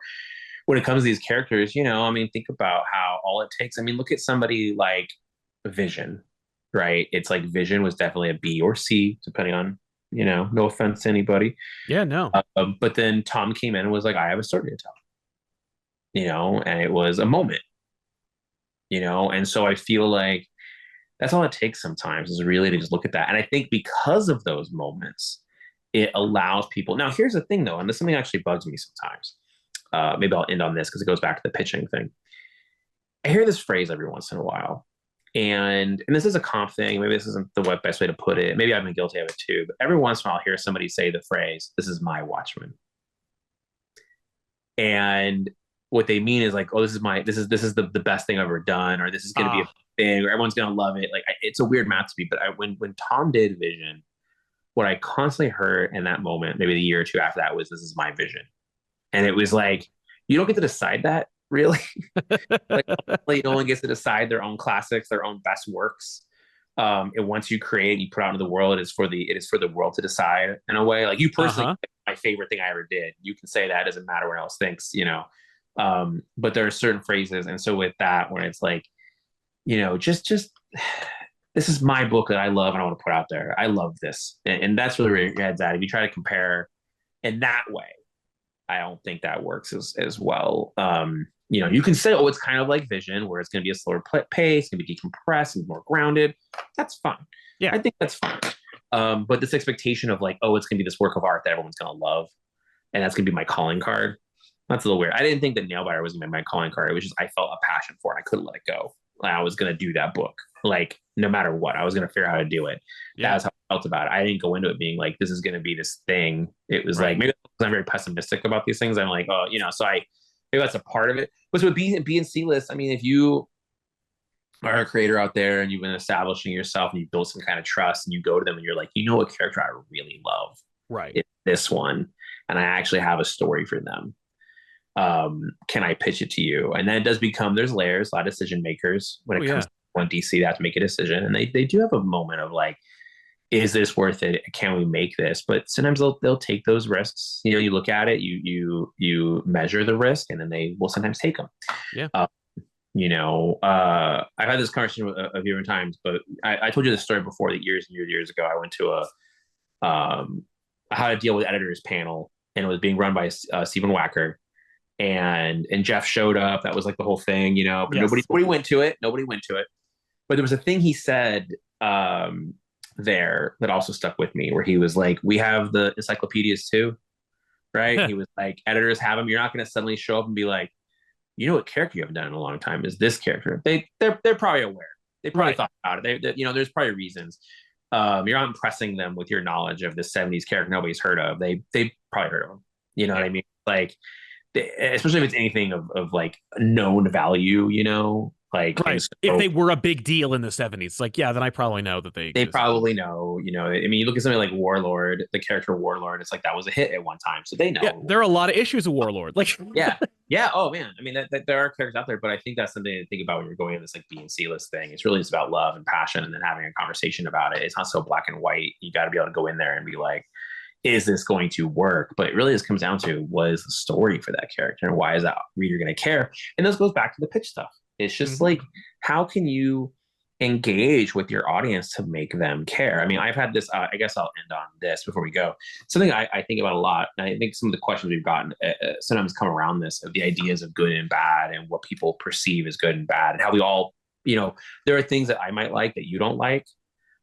when it comes to these characters, you know, I mean, think about how all it takes. I mean, look at somebody like Vision, right? It's like Vision was definitely a B or C, depending on, you know, no offense to anybody. Yeah, no. But then Tom came in and was like, I have a story to tell, you know, and it was a moment, you know, and so I feel like that's all it takes sometimes is really to just look at that. And I think because of those moments, it allows people. Now, here's the thing, though, and this is something that actually bugs me sometimes. Maybe I'll end on this because it goes back to the pitching thing. I hear this phrase every once in a while, and this is a comp thing. Maybe this isn't the best way to put it. Maybe I've been guilty of it too. But every once in a while, I'll hear somebody say the phrase, "This is my Watchmen," and what they mean is like, "Oh, this is the best thing I've ever done," or "This is going to be a thing," or "Everyone's going to love it." Like, it's a weird math to me, but when Tom did Vision, what I constantly heard in that moment, maybe the year or two after that, was, "This is my vision." And it was like, you don't get to decide that, really. Like, no one gets to decide their own classics, their own best works. And once you create, you put out into the world, it is for the world to decide in a way. Like, you personally, my favorite thing I ever did. You can say that, doesn't matter what else thinks, you know. But there are certain phrases, and so with that, when it's like, just this is my book that I love and I want to put out there. I love this, and that's really where your head's at. If you try to compare in that way, I don't think that works as well. You can say, oh, it's kind of like Vision, where it's going to be a slower pace, going to be decompressed and more grounded. That's fine. Yeah, I think that's fine. But this expectation of like, oh, it's going to be this work of art that everyone's going to love, and that's going to be my calling card. That's a little weird. I didn't think that Nailbiter was going to be my calling card. It was just I felt a passion for it. I couldn't let it go. I was going to do that book, like no matter what. I was going to figure out how to do it. Yeah. That's how I felt about it. I didn't go into it being like, this is going to be this thing. It was like, maybe I'm very pessimistic about these things. I'm like, oh, so maybe that's a part of it. But with B and C list, I mean, if you are a creator out there and you've been establishing yourself and you build some kind of trust and you go to them and you're like, a character I really love. Right. It's this one. And I actually have a story for them. Can I pitch it to you? And then it does become, there's layers, a lot of decision makers when it comes to one DC, they have to make a decision. And they do have a moment of like, is this worth it? Can we make this? But sometimes they'll take those risks. You look at it, you measure the risk, and then they will sometimes take them. Yeah. I've had this conversation a few different times, but I told you this story before that years and years ago. I went to how to deal with editors panel, and it was being run by Stephen Wacker. And Jeff showed up. That was like the whole thing, but nobody went to it. But there was a thing he said there that also stuck with me, where he was like, we have the encyclopedias too, right? He was like, editors have them. You're not going to suddenly show up and be like, what character you haven't done in a long time is this character. They're probably aware. They probably thought about it. There's probably reasons. You're not impressing them with your knowledge of this 70s character nobody's heard of. They probably heard of them. You know what I mean? Like, especially if it's anything of like known value, like so, if they were a big deal in the 70s, like, yeah, then I probably know that they probably know, I mean, you look at something like Warlord, the character Warlord, it's like that was a hit at one time, so they know. Yeah, there are a lot of issues of Warlord, like yeah, oh man, I mean that there are characters out there, but I think that's something to think about when you're going in this like B and C list thing. It's really just about love and passion, and then having a conversation about it. It's not so black and white. You got to be able to go in there and be like, is this going to work? But it really just comes down to, what is the story for that character, and why is that reader going to care? And this goes back to the pitch stuff. It's just like, how can you engage with your audience to make them care? I mean, I've had this, I guess I'll end on this before we go. Something I think about a lot, and I think some of the questions we've gotten sometimes come around this, of the ideas of good and bad, and what people perceive as good and bad, and how we all, there are things that I might like that you don't like.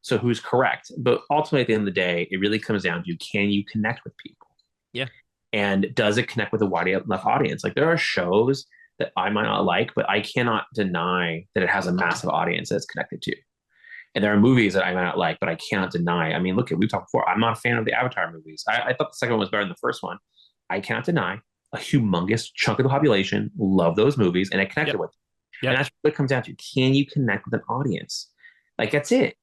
So who's correct? But ultimately, at the end of the day, it really comes down to, can you connect with people? Yeah. And does it connect with a wide enough audience? Like, there are shows that I might not like, but I cannot deny that it has a massive audience that it's connected to. And there are movies that I might not like, but I cannot deny. I mean, we've talked before. I'm not a fan of the Avatar movies. I thought the second one was better than the first one. I cannot deny a humongous chunk of the population love those movies, and I connected with them. And that's what it comes down to. Can you connect with an audience? Like, that's it.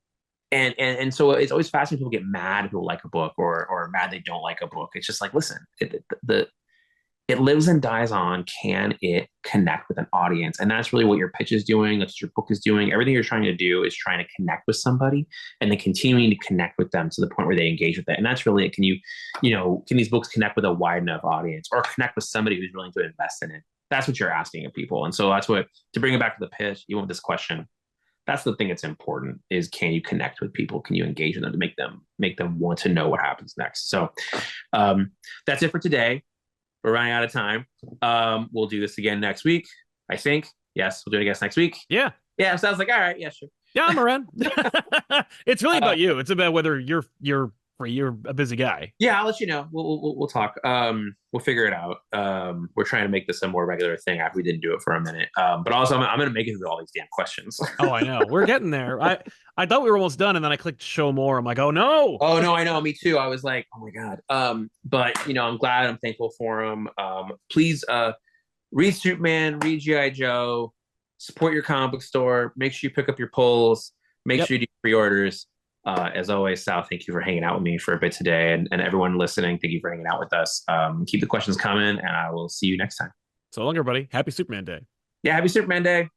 And so it's always fascinating. People get mad if people like a book, or mad they don't like a book. It's just like, listen, it lives and dies on, can it connect with an audience? And that's really what your pitch is doing. That's what your book is doing. Everything you're trying to do is trying to connect with somebody, and then continuing to connect with them to the point where they engage with it. And that's really it. Can these books connect with a wide enough audience, or connect with somebody who's willing to invest in it? That's what you're asking of people. And so that's what, to bring it back to the pitch, even with this question, that's the thing that's important, is, can you connect with people? Can you engage with them to make them want to know what happens next? So that's it for today. We're running out of time. We'll do this again next week, I think. Yes, we'll do it again next week. Yeah. Yeah, so I was like, all right, yeah, sure. Yeah, I'm around. It's really about you. It's about whether you're free. You're a busy guy. Yeah, I'll let you know. We'll talk. We'll figure it out. We're trying to make this a more regular thing after we didn't do it for a minute. But also, I'm going to make it through all these damn questions. Oh, I know. We're getting there. I thought we were almost done, and then I clicked show more. I'm like, oh no. Oh no, I know. Me too. I was like, oh my god. But I'm glad. I'm thankful for him. Please read Superman, read G.I. Joe, support your comic book store. Make sure you pick up your polls. Make sure you do pre-orders. As always, Sal, thank you for hanging out with me for a bit today, and everyone listening, thank you for hanging out with us. Keep the questions coming, and I will see you next time. So long, everybody. Happy Superman Day. Yeah, happy Superman Day.